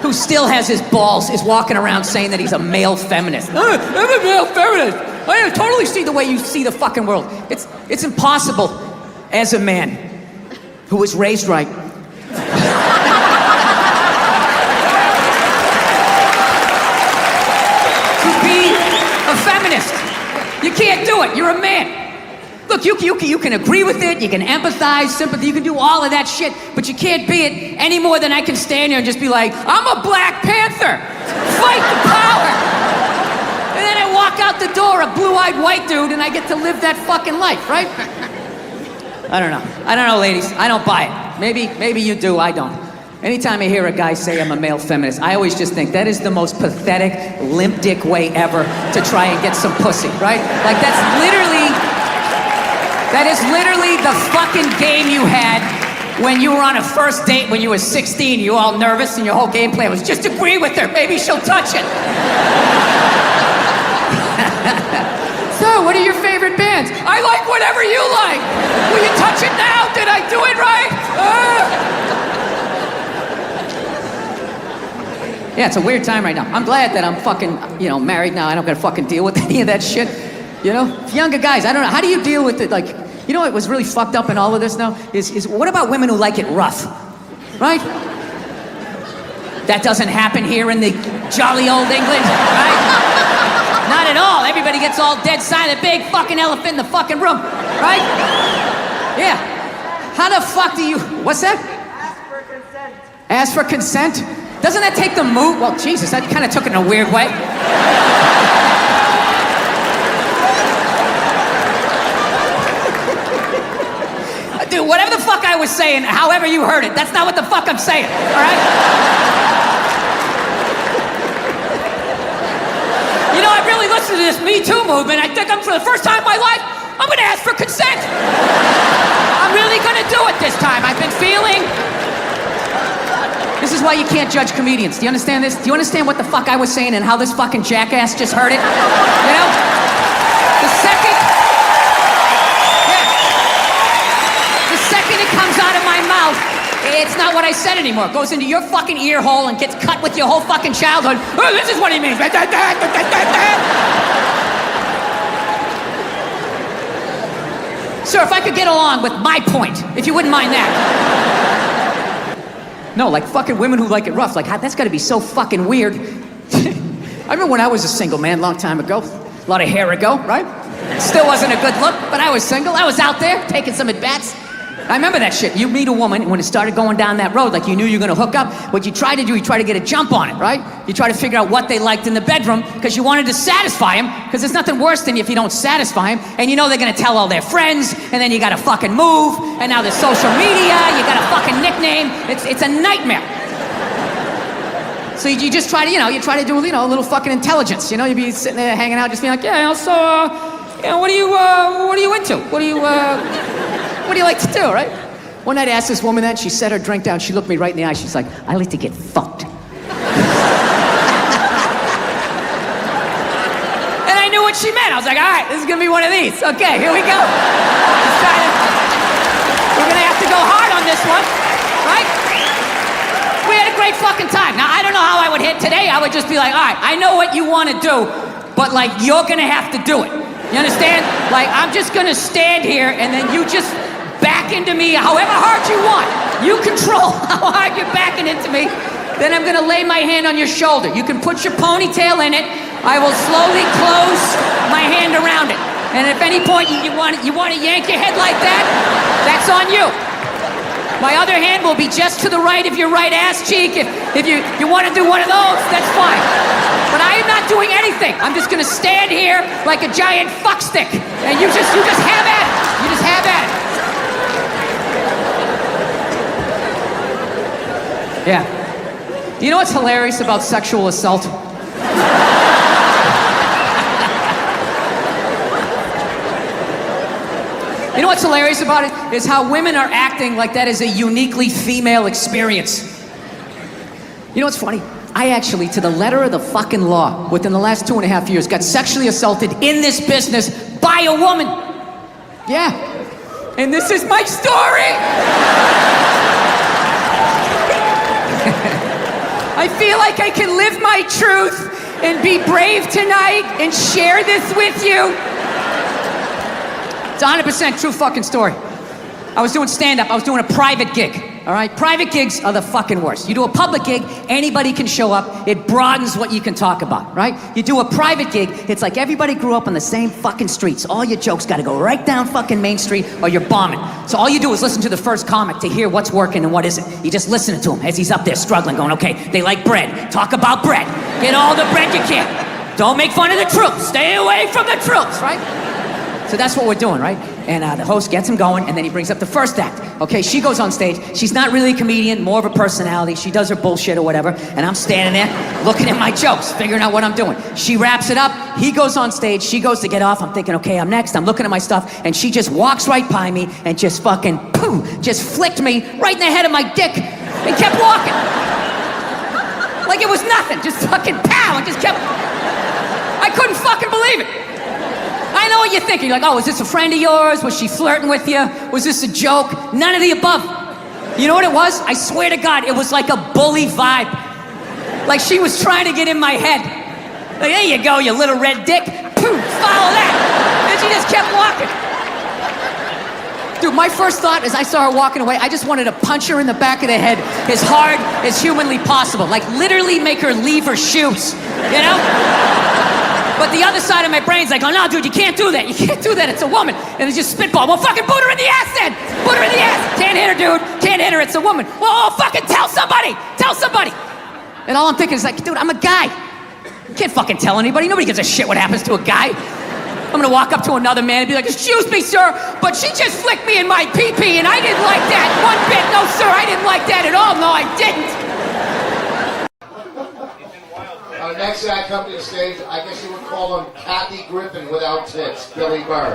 who still has his balls is walking around saying that he's a male feminist? I'm a male feminist. I totally see the way you see the fucking world. It's impossible as a man who was raised right. To be You can't do it. You're a man. Look, you can agree with it, you can empathize, sympathy, you can do all of that shit, but you can't be it any more than I can stand here and just be like, I'm a Black Panther. Fight the power. And then I walk out the door, a blue-eyed white dude, and I get to live that fucking life, right? I don't know, ladies. I don't buy it. Maybe you do, I don't. Anytime I hear a guy say I'm a male feminist, I always just think that is the most pathetic, limp dick way ever to try and get some pussy, right? Like that is literally the fucking game you had when you were on a first date when you were 16. You were all nervous and your whole game plan was just agree with her, maybe she'll touch it. So, what are your favorite bands? I like whatever you like. Will you touch it now? Did I do it right? Yeah, it's a weird time right now. I'm glad that I'm fucking, married now. I don't gotta fucking deal with any of that shit. Younger guys, I don't know. How do you deal with it? Like, what was really fucked up in all of this now is what about women who like it rough, right? That doesn't happen here in the jolly old England, right? Not at all. Everybody gets all dead silent. Big fucking elephant in the fucking room, right? Yeah. How the fuck do you? What's that? Ask for consent. Ask for consent? Doesn't that take the mood? Well, Jesus, that kind of took it in a weird way. Dude, whatever the fuck I was saying, however you heard it, that's not what the fuck I'm saying, all right? I really listened to this Me Too movement. I think for the first time in my life, I'm gonna ask for consent. I'm really gonna do it this time. I've been feeling... This is why you can't judge comedians. Do you understand this? Do you understand what the fuck I was saying and how this fucking jackass just heard it? The second it comes out of my mouth, it's not what I said anymore. It goes into your fucking ear hole and gets cut with your whole fucking childhood. Oh, this is what he means. Sir, if I could get along with my point, if you wouldn't mind that. No, like fucking women who like it rough. Like, that's gotta be so fucking weird. I remember when I was a single man a long time ago. A lot of hair ago, right? Still wasn't a good look, but I was single. I was out there taking some at-bats. I remember that shit. You meet a woman, and when it started going down that road, like you knew you were gonna hook up, what you try to do, you try to get a jump on it, right? You try to figure out what they liked in the bedroom, because you wanted to satisfy them, because there's nothing worse than if you don't satisfy them, and you know they're gonna tell all their friends, and then you gotta fucking move, and now there's social media, you got a fucking nickname, it's a nightmare. So you just try to, you try to do, a little fucking intelligence, you'd be sitting there hanging out, just being like, yeah, what are you into? What do you like to do, right? One night I asked this woman that, she set her drink down, she looked me right in the eye, she's like, I like to get fucked. And I knew what she meant. I was like, all right, this is gonna be one of these. Okay, here we go. We're gonna have to go hard on this one, right? We had a great fucking time. Now, I don't know how I would hit today. I would just be like, all right, I know what you wanna do, but like, you're gonna have to do it. You understand? Like, I'm just gonna stand here and then you just back into me however hard you want. You control how hard you're backing into me. Then I'm gonna lay my hand on your shoulder. You can put your ponytail in it. I will slowly close my hand around it. And if at any point you want to yank your head like that, that's on you. My other hand will be just to the right of your right ass cheek. If you want to do one of those, that's fine. But I am not doing anything. I'm just gonna stand here like a giant fuck stick. And you just have at it. You just have at it. Yeah. You know what's hilarious about sexual assault? You know what's hilarious about it? Is how women are acting like that is a uniquely female experience. You know what's funny? I actually, to the letter of the fucking law, within the last 2.5 years, got sexually assaulted in this business by a woman. Yeah. And this is my story. I feel like I can live my truth and be brave tonight and share this with you. It's a 100% true fucking story. I was doing stand-up. I was doing a private gig. all right? Private gigs are the fucking worst. You do a public gig, anybody can show up. It broadens what you can talk about, right? You do a private gig, it's like everybody grew up on the same fucking streets. All your jokes gotta go right down fucking Main Street or you're bombing. So all you do is listen to the first comic to hear what's working and what isn't. You just listen to him as he's up there struggling, going, okay, they like bread. Talk about bread. Get all the bread you can. Don't make fun of the troops. Stay away from the troops, right? So that's what we're doing, right? And the host gets him going, and then he brings up the first act. Okay, she goes on stage. She's not really a comedian, more of a personality. She does her bullshit or whatever, and I'm standing there looking at my jokes, figuring out what I'm doing. She wraps it up. He goes on stage. She goes to get off. I'm thinking, okay, I'm next. I'm looking at my stuff, and she just walks right by me and just fucking, pooh, just flicked me right in the head of my dick and kept walking. Like it was nothing. Just fucking pow, and just kept... I couldn't fucking believe it. I know what you're thinking. You're like, oh, is this a friend of yours? Was she flirting with you? Was this a joke? None of the above. You know what it was? I swear to God, it was like a bully vibe. Like she was trying to get in my head. Like, there you go, you little red dick. Poof, follow that. And she just kept walking. Dude, my first thought as I saw her walking away, I just wanted to punch her in the back of the head as hard as humanly possible. Like literally make her leave her shoes, you know? But the other side of my brain's like, oh no, dude, you can't do that. You can't do that, it's a woman. And it's just spitball. Well, fucking boot her in the ass then. Boot her in the ass. Can't hit her, dude. Can't hit her, it's a woman. Well, fucking tell somebody. Tell somebody. And all I'm thinking is like, dude, I'm a guy. You can't fucking tell anybody. Nobody gives a shit what happens to a guy. I'm gonna walk up to another man and be like, excuse me, sir, but she just flicked me in my pee-pee and I didn't like that one bit. No, sir, I didn't like that at all. No, I didn't. Next act coming to the stage, I guess you would call him Kathy Griffin without tits, Billy Burr.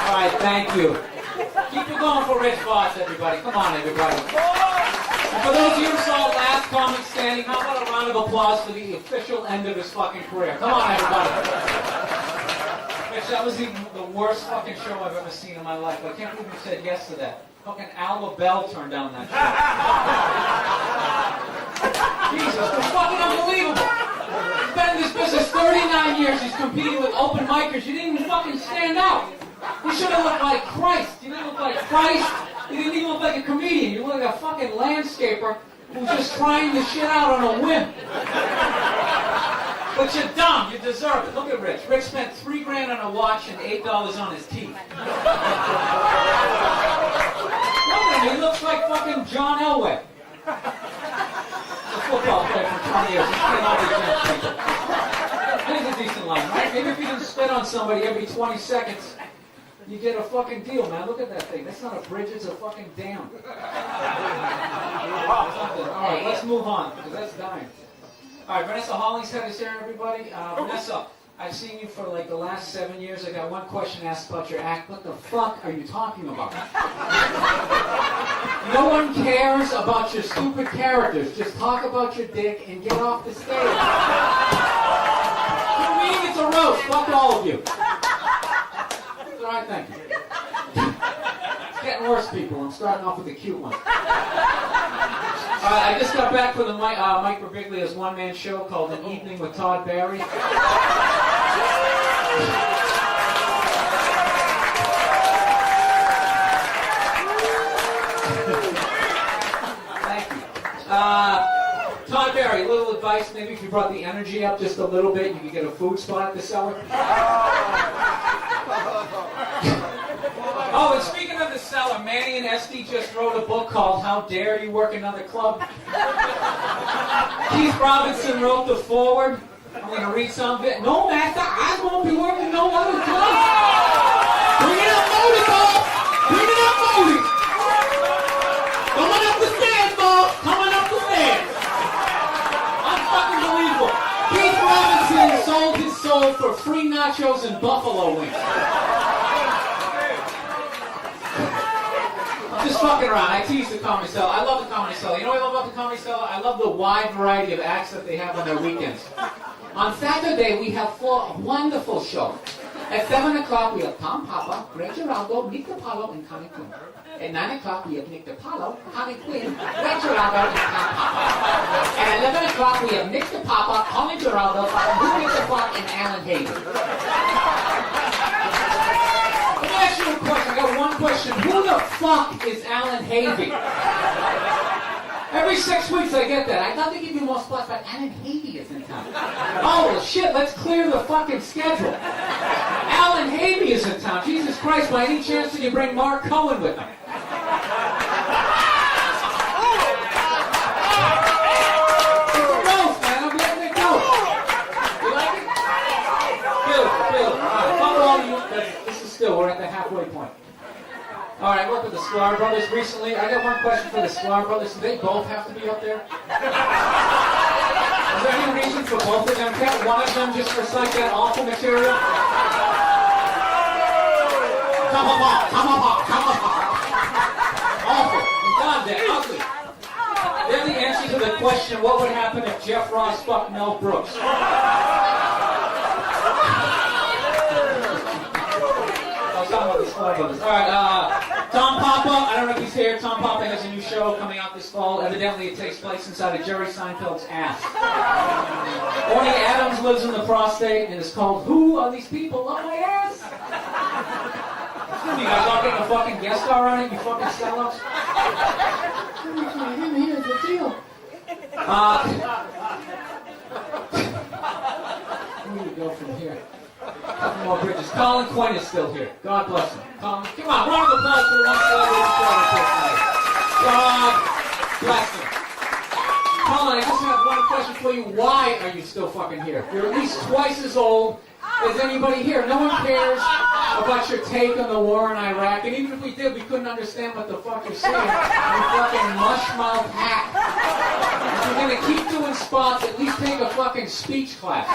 All right, thank you. Keep it going for Rich Boss, everybody. Come on, everybody. And for those of you who saw last comic standing, how about a round of applause for the official end of his fucking career? Come on, everybody. Rich, that was the worst fucking show I've ever seen in my life. I can't believe you said yes to that. Fucking Alba Bell turned down that show. Jesus, it's fucking unbelievable. He's been in this business 39 years. He's competing with open micers. You didn't even fucking stand out. You should have looked like Christ. You didn't look like Christ. You didn't even look like a comedian. You look like a fucking landscaper who's just trying the shit out on a whim. But you're dumb. You deserve it. Look at Rich. Rich spent $3 grand on a watch and $8 on his teeth. Look at him. He looks like fucking John Elway. A football player for 20 years. He's getting all these young people. That is a decent line, right? Maybe if you didn't spit on somebody every 20 seconds, you get a fucking deal, man. Look at that thing. That's not a bridge. It's a fucking dam. All right, let's move on, because that's dying. All right, Vanessa Hollingshead is here, everybody. Vanessa, I've seen you for like the last 7 years. I got one question asked about your act. What the fuck are you talking about? No one cares about your stupid characters. Just talk about your dick and get off the stage. For me, it's a roast. Fuck all of you. All right, thank you. It's getting worse, people. I'm starting off with a cute one. I just got back from the Mike Birbiglia's one-man show called An Evening with Todd Barry. Thank you. Todd Barry, a little advice, maybe if you brought the energy up just a little bit, you could get a food spot at the cellar. Oh, and speaking of the cellar, Manny and Esty just wrote a book called How Dare You Work Another Club? Keith Robinson wrote the foreword. I'm going to read some of it. No, master, I won't be working no other club. Bring it up, Modi, boss. Bring it up, Modi. Coming up the stairs, boss. Coming up the stairs. Unfucking believable. Keith Robinson sold his soul for free nachos and buffalo wings. I'm just fucking around. I tease the Comedy Cellar. I love the Comedy Cellar. You know what I love about the Comedy Cellar? I love the wide variety of acts that they have on their weekends. On Saturday, we have 4 wonderful shows. At 7 o'clock, we have Tom Papa, Greg Giraldo, Nick DiPaolo, and Connie Quinn. At 9 o'clock, we have Nick DiPaolo, Connie Quinn, Greg Giraldo, and Tom Papa. At 11 o'clock, we have Nick DiPapa, Connie Giraldo, Nick DiPapa, and Alan Hayden. got one question. Who the fuck is Alan Havey? Every 6 weeks I get that. I thought they give you more spots, but Alan Havey is in town. Oh, well, shit, let's clear the fucking schedule. Alan Havey is in town. Jesus Christ, by any chance did you bring Mark Cohen with him? We're at the halfway point. All right, look at the Sklar brothers recently. I got one question for the Sklar brothers. Do they both have to be up there? Is there any reason for both of them? Can't one of them just recite that awful material? Come on. Awful. And God, they're ugly. They're the answer to the question, what would happen if Jeff Ross fucked Mel Brooks? Alright, Tom Papa, I don't know if he's here. Tom Papa has a new show coming out this fall. Evidently it takes place inside of Jerry Seinfeld's ass. Orny Adams lives in the prostate and is called Who Are These People Up My Ass? You guys all getting a fucking guest star on it, you fucking sellouts? Here's the deal. Where do we go from here? Couple more bridges. Colin Quinn is still here. God bless him. Come on, round of applause for one celebrity tonight. God bless him. Colin, I just have one question for you. Why are you still fucking here? You're at least twice as old as anybody here. No one cares about your take on the war in Iraq. And even if we did, we couldn't understand what the fuck you're saying. You fucking mush-mouth hack. If you're going to keep doing spots, at least take a fucking speech class.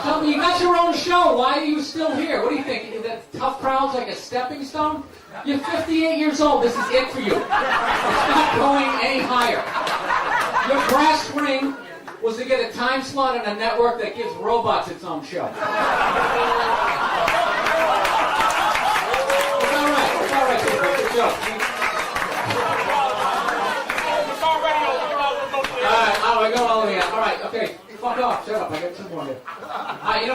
Tell me, you got your own show. Why are you still here? What do you think? That tough crowd's like a stepping stone? You're 58 years old. This is it for you. It's not going any higher. Your brass ring was to get a time slot on a network that gives robots its own show. It's all right. It's all right, people. Good joke. All right, go all the way out. All right, okay. Fuck off. Shut up. I got two more here.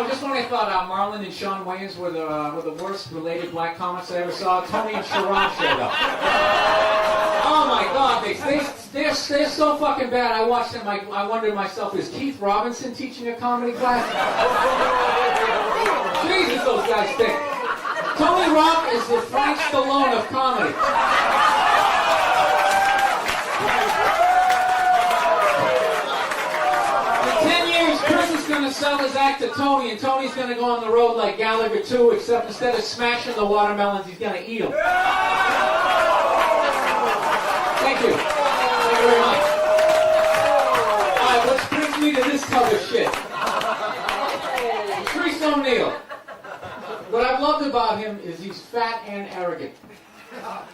Just when I thought Marlon and Sean Wayans were the worst related black comics I ever saw, Tony and Sharon showed up. Oh my God, they're so fucking bad. I watched them. I wondered to myself, is Keith Robinson teaching a comedy class? Jesus, those guys stink. Tony Rock is the Frank Stallone of comedy. Chris is going to sell his act to Tony, and Tony's going to go on the road like Gallagher 2, except instead of smashing the watermelons, he's going to eat them. Thank you. Thank you very much. All right, which brings me to this type of shit. Patrice ONeal. What I've loved about him is he's fat and arrogant.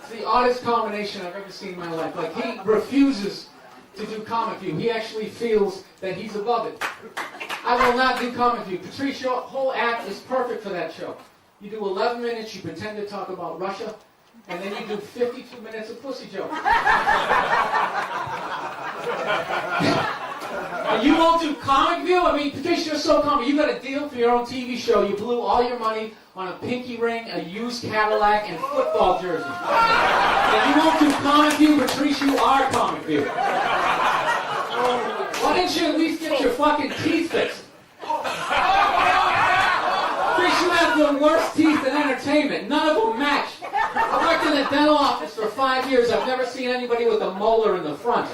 It's the oddest combination I've ever seen in my life. Like, he refuses to do comic view. He actually feels that he's above it. I will not do comic view. Patrice, your whole act is perfect for that show. You do 11 minutes, you pretend to talk about Russia, and then you do 52 minutes of pussy jokes. You won't do comic view? I mean, Patrice, you're so comic. You got a deal for your own TV show. You blew all your money on a pinky ring, a used Cadillac, and football jerseys. And you won't do comic view, Patrice, you are comic view. Why didn't you at least get your fucking teeth fixed? Patrice, you have the worst teeth in entertainment. None of them match. I worked in the dental office for 5 years. I've never seen anybody with a molar in the front.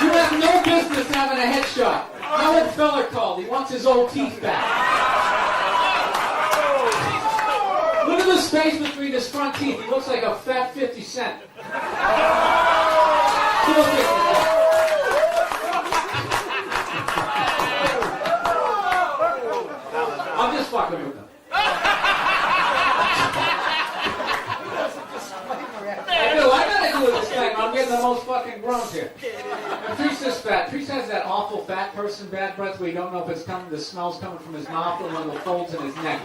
You have no business having a headshot. Howard Feller called. He wants his old teeth back. Look at the space between his front teeth. He looks like a fat 50 Cent. I'm just fucking with them. I gotta do this thing. I'm getting the most fucking grunts here. Patrice is fat. Patrice has that awful fat person bad breath where you don't know if it's coming, the smell's coming from his mouth or one of the folds in his neck.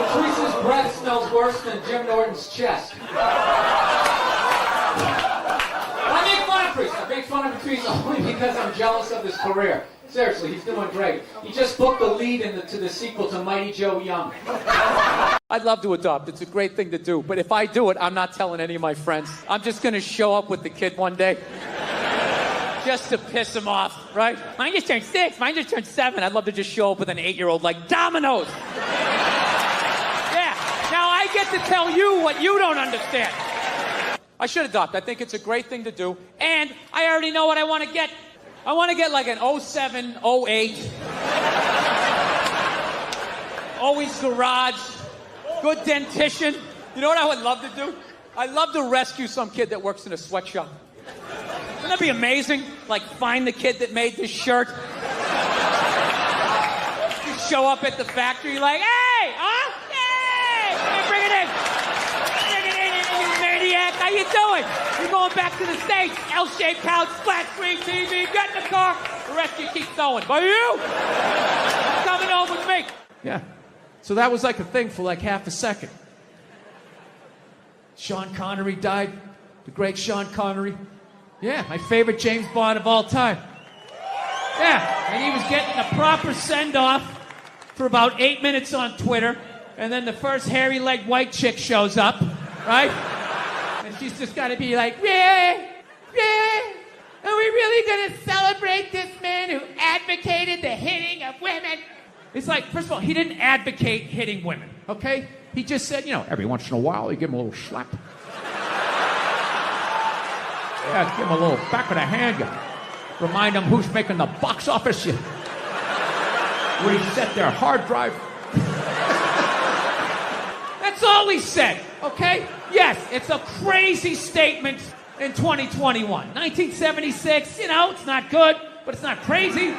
Patrice's breath smells worse than Jim Norton's chest. I make fun of Patrice. I make fun of Patrice only because I'm jealous of his career. Seriously, he's doing great. He just booked the lead to the sequel to Mighty Joe Young. I'd love to adopt. It's a great thing to do. But if I do it, I'm not telling any of my friends. I'm just going to show up with the kid one day. Just to piss him off, right? Mine just turned 6. Mine just turned 7. I'd love to just show up with an 8-year-old like dominoes. Yeah. Now I get to tell you what you don't understand. I should adopt. I think it's a great thing to do. And I already know what I want to get. I want to get like an 07, 08. Always garage. Good dentition. You know what I would love to do? I'd love to rescue some kid that works in a sweatshop. Wouldn't that be amazing? Like, find the kid that made this shirt. You show up at the factory like, hey, huh? Hey, bring it in. Bring it in, you maniac. How you doing? You're going back to the States. L-shaped couch, flat screen TV, get in the car. The rest you keep going. But you, coming home with me. Yeah. So that was like a thing for like half a second. Sean Connery died. The great Sean Connery. Yeah, my favorite James Bond of all time. Yeah, and he was getting a proper send-off for about 8 minutes on Twitter, and then the first hairy-legged white chick shows up, right? And she's just got to be like, yeah, are we really going to celebrate this man who advocated the hitting of women? It's like, first of all, he didn't advocate hitting women, okay? He just said, you know, every once in a while, you give him a little slap. Yeah, give him a little back of the hand. You remind him who's making the box office. You reset their hard drive. That's all he said, okay? Yes, it's a crazy statement in 2021. 1976, you know, it's not good, but it's not crazy.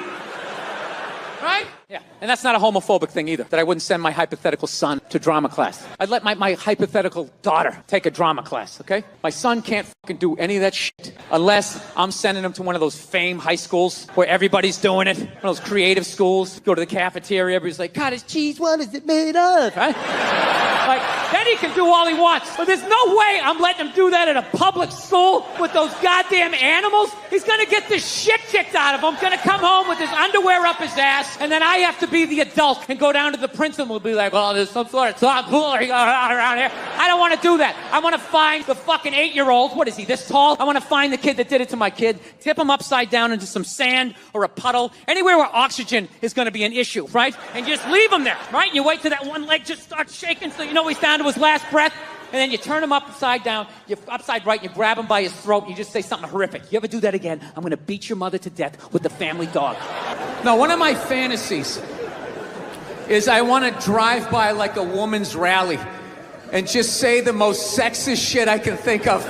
Right? Yeah, and that's not a homophobic thing either, that I wouldn't send my hypothetical son to drama class. I'd let my hypothetical daughter take a drama class, okay? My son can't fucking do any of that shit unless I'm sending him to one of those fame high schools where everybody's doing it, one of those creative schools. Go to the cafeteria, everybody's like, cottage cheese, what is it made of? Right? Like, then he can do all he wants. But there's no way I'm letting him do that at a public school with those goddamn animals. He's gonna get the shit kicked out of him, gonna come home with his underwear up his ass, and then I have to be the adult and go down to the principal and be like, oh, there's some sort of tomfoolery going on around here. I don't want to do that. I want to find the fucking 8-year-old. What is he, this tall? I want to find the kid that did it to my kid, tip him upside down into some sand or a puddle, anywhere where oxygen is going to be an issue, right? And just leave him there, right? And you wait till that one leg just starts shaking so you know he's down to his last breath. And then you turn him upside down, you're upside right, and you grab him by his throat, and you just say something horrific. You ever do that again, I'm going to beat your mother to death with the family dog. No, one of my fantasies is I want to drive by like a woman's rally and just say the most sexist shit I can think of,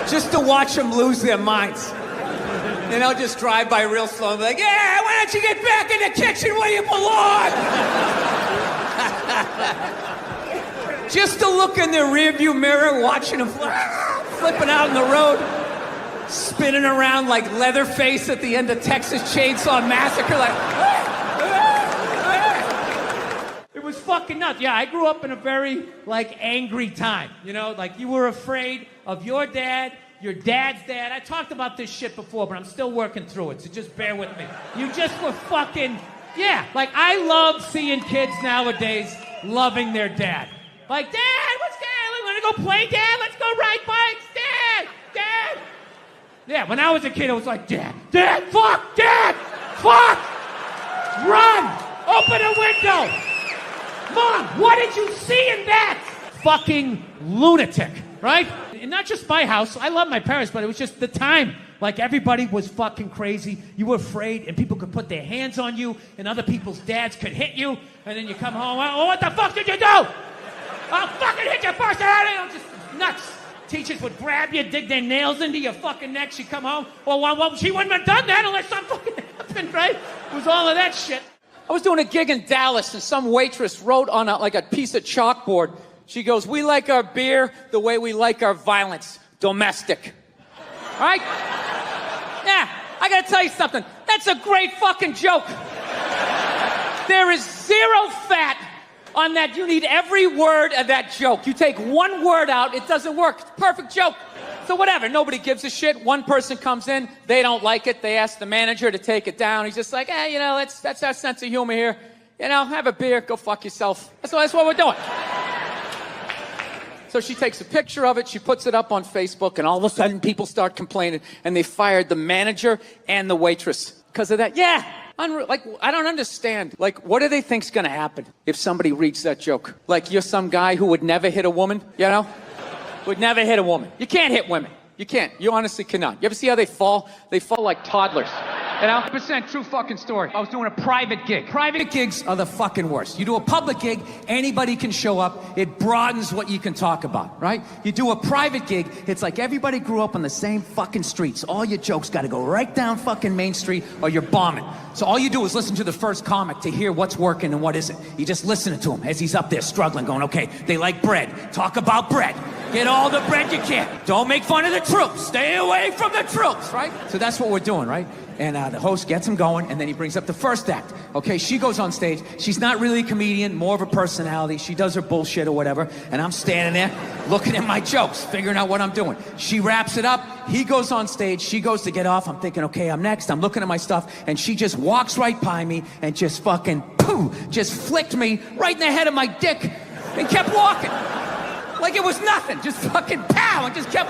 just to watch them lose their minds. And I'll just drive by real slow and be like, yeah, why don't you get back in the kitchen where you belong? Just to look in the rearview mirror, watching them flipping out in the road, spinning around like Leatherface at the end of Texas Chainsaw Massacre, like. It was fucking nuts. Yeah, I grew up in a very, like, angry time. You know, like, you were afraid of your dad's dad. I talked about this shit before, but I'm still working through it, so just bear with me. You just were fucking, yeah. Like, I love seeing kids nowadays loving their dad. Like, Dad, what's Dad? We want to go play, Dad? Let's go ride bikes, Dad. Yeah, when I was a kid, it was like, Dad, fuck, Dad, fuck, run, open a window. Mom, what did you see in that? Fucking lunatic, right? And not just my house. I love my parents, but it was just the time. Like, everybody was fucking crazy. You were afraid, and people could put their hands on you, and other people's dads could hit you, and then you come home, oh, what the fuck did you do? I'll fucking hit you first. Just nuts. Teachers would grab you, dig their nails into your fucking neck. She'd come home. Well, she wouldn't have done that unless something fucking happened, right? It was all of that shit. I was doing a gig in Dallas, and some waitress wrote on a piece of chalkboard. She goes, we like our beer the way we like our violence, domestic. All right? Yeah, I gotta tell you something. That's a great fucking joke. There is zero fat on that. You need every word of that joke. You take one word out, it doesn't work. It's a perfect joke. So whatever, nobody gives a shit. One person comes in, they don't like it. They ask the manager to take it down. He's just like, hey, you know, that's our sense of humor here. You know, have a beer, go fuck yourself. That's what we're doing. So she takes a picture of it, she puts it up on Facebook, and all of a sudden people start complaining, and they fired the manager and the waitress because of that. Yeah, like, I don't understand. Like, what do they think's gonna happen if somebody reads that joke? Like, you're some guy who would never hit a woman, you know? Would never hit a woman. You can't hit women. You can't. You honestly cannot. You ever see how they fall? They fall like toddlers. You know? 100% true fucking story. I was doing a private gig. Private gigs are the fucking worst. You do a public gig, anybody can show up. It broadens what you can talk about, right? You do a private gig, it's like everybody grew up on the same fucking streets. All your jokes gotta go right down fucking Main Street or you're bombing. So all you do is listen to the first comic to hear what's working and what isn't. You just listen to him as he's up there struggling, going, okay, they like bread. Talk about bread. Get all the bread you can. Don't make fun of the troops. Stay away from the troops, right? So that's what we're doing, right? And the host gets him going, and then he brings up the first act. Okay, she goes on stage. She's not really a comedian, more of a personality. She does her bullshit or whatever, and I'm standing there looking at my jokes, figuring out what I'm doing. She wraps it up. He goes on stage. She goes to get off. I'm thinking, okay, I'm next. I'm looking at my stuff, and she just walks right by me and just fucking, pooh, just flicked me right in the head of my dick and kept walking. Like it was nothing. Just fucking pow, and just kept...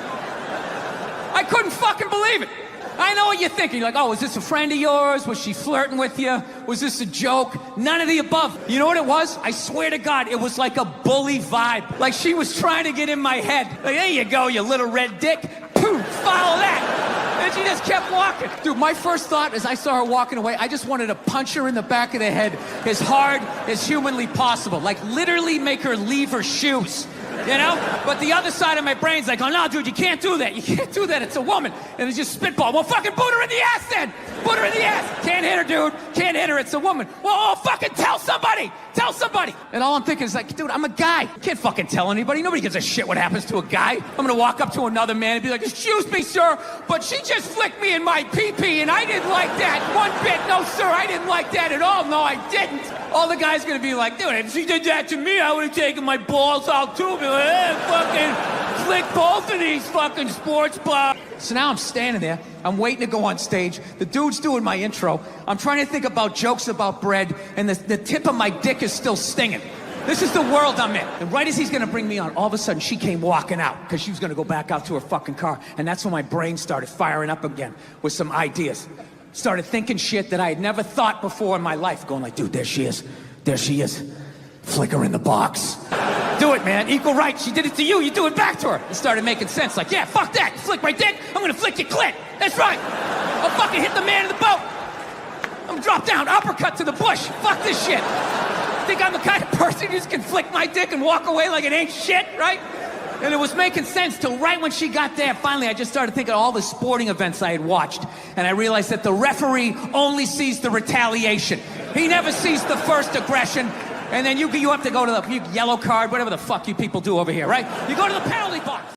I couldn't fucking believe it. I know what you're thinking. You're like, oh, is this a friend of yours? Was she flirting with you? Was this a joke? None of the above. You know what it was? I swear to God, it was like a bully vibe. Like she was trying to get in my head. Like, there you go, you little red dick. Poof, follow that. And she just kept walking. Dude, my first thought as I saw her walking away, I just wanted to punch her in the back of the head as hard as humanly possible. Like literally make her leave her shoes. You know? But the other side of my brain's like, oh no, dude, you can't do that. You can't do that. It's a woman. And it's just spitball. Well, fucking boot her in the ass then. Boot her in the ass. Can't hit her, dude. Can't hit her. It's a woman. Well, oh, fucking tell somebody. Tell somebody. And all I'm thinking is like, dude, I'm a guy. Can't fucking tell anybody. Nobody gives a shit what happens to a guy. I'm gonna walk up to another man and be like, excuse me, sir, but she just flicked me in my pee-pee and I didn't like that one bit. No, sir, I didn't like that at all. No, I didn't. All the guy's gonna be like, dude, if she did that to me, I would have taken my balls out too. Be like, hey, fucking flick both of these fucking sports bars. So now I'm standing there. I'm waiting to go on stage. The dude's doing my intro. I'm trying to think about jokes about bread, and the tip of my dick is still stinging. This is the world I'm in. And right as he's gonna bring me on, all of a sudden she came walking out because she was gonna go back out to her fucking car. And that's when my brain started firing up again with some ideas. Started thinking shit that I had never thought before in my life. Going like, dude, there she is. There she is. Flick her in the box. Do it, man. Equal rights. She did it to you. You do it back to her. It started making sense. Like, yeah, fuck that. You flick my dick. I'm gonna flick your clit. That's right. I'll fucking hit the man in the boat. I'm gonna drop down, uppercut to the bush. Fuck this shit. Think I'm the kind of person who just can flick my dick and walk away like it ain't shit, right? And it was making sense till right when she got there. Finally, I just started thinking of all the sporting events I had watched. And I realized that the referee only sees the retaliation. He never sees the first aggression. And then you have to go to the yellow card, whatever the fuck you people do over here, right? You go to the penalty box.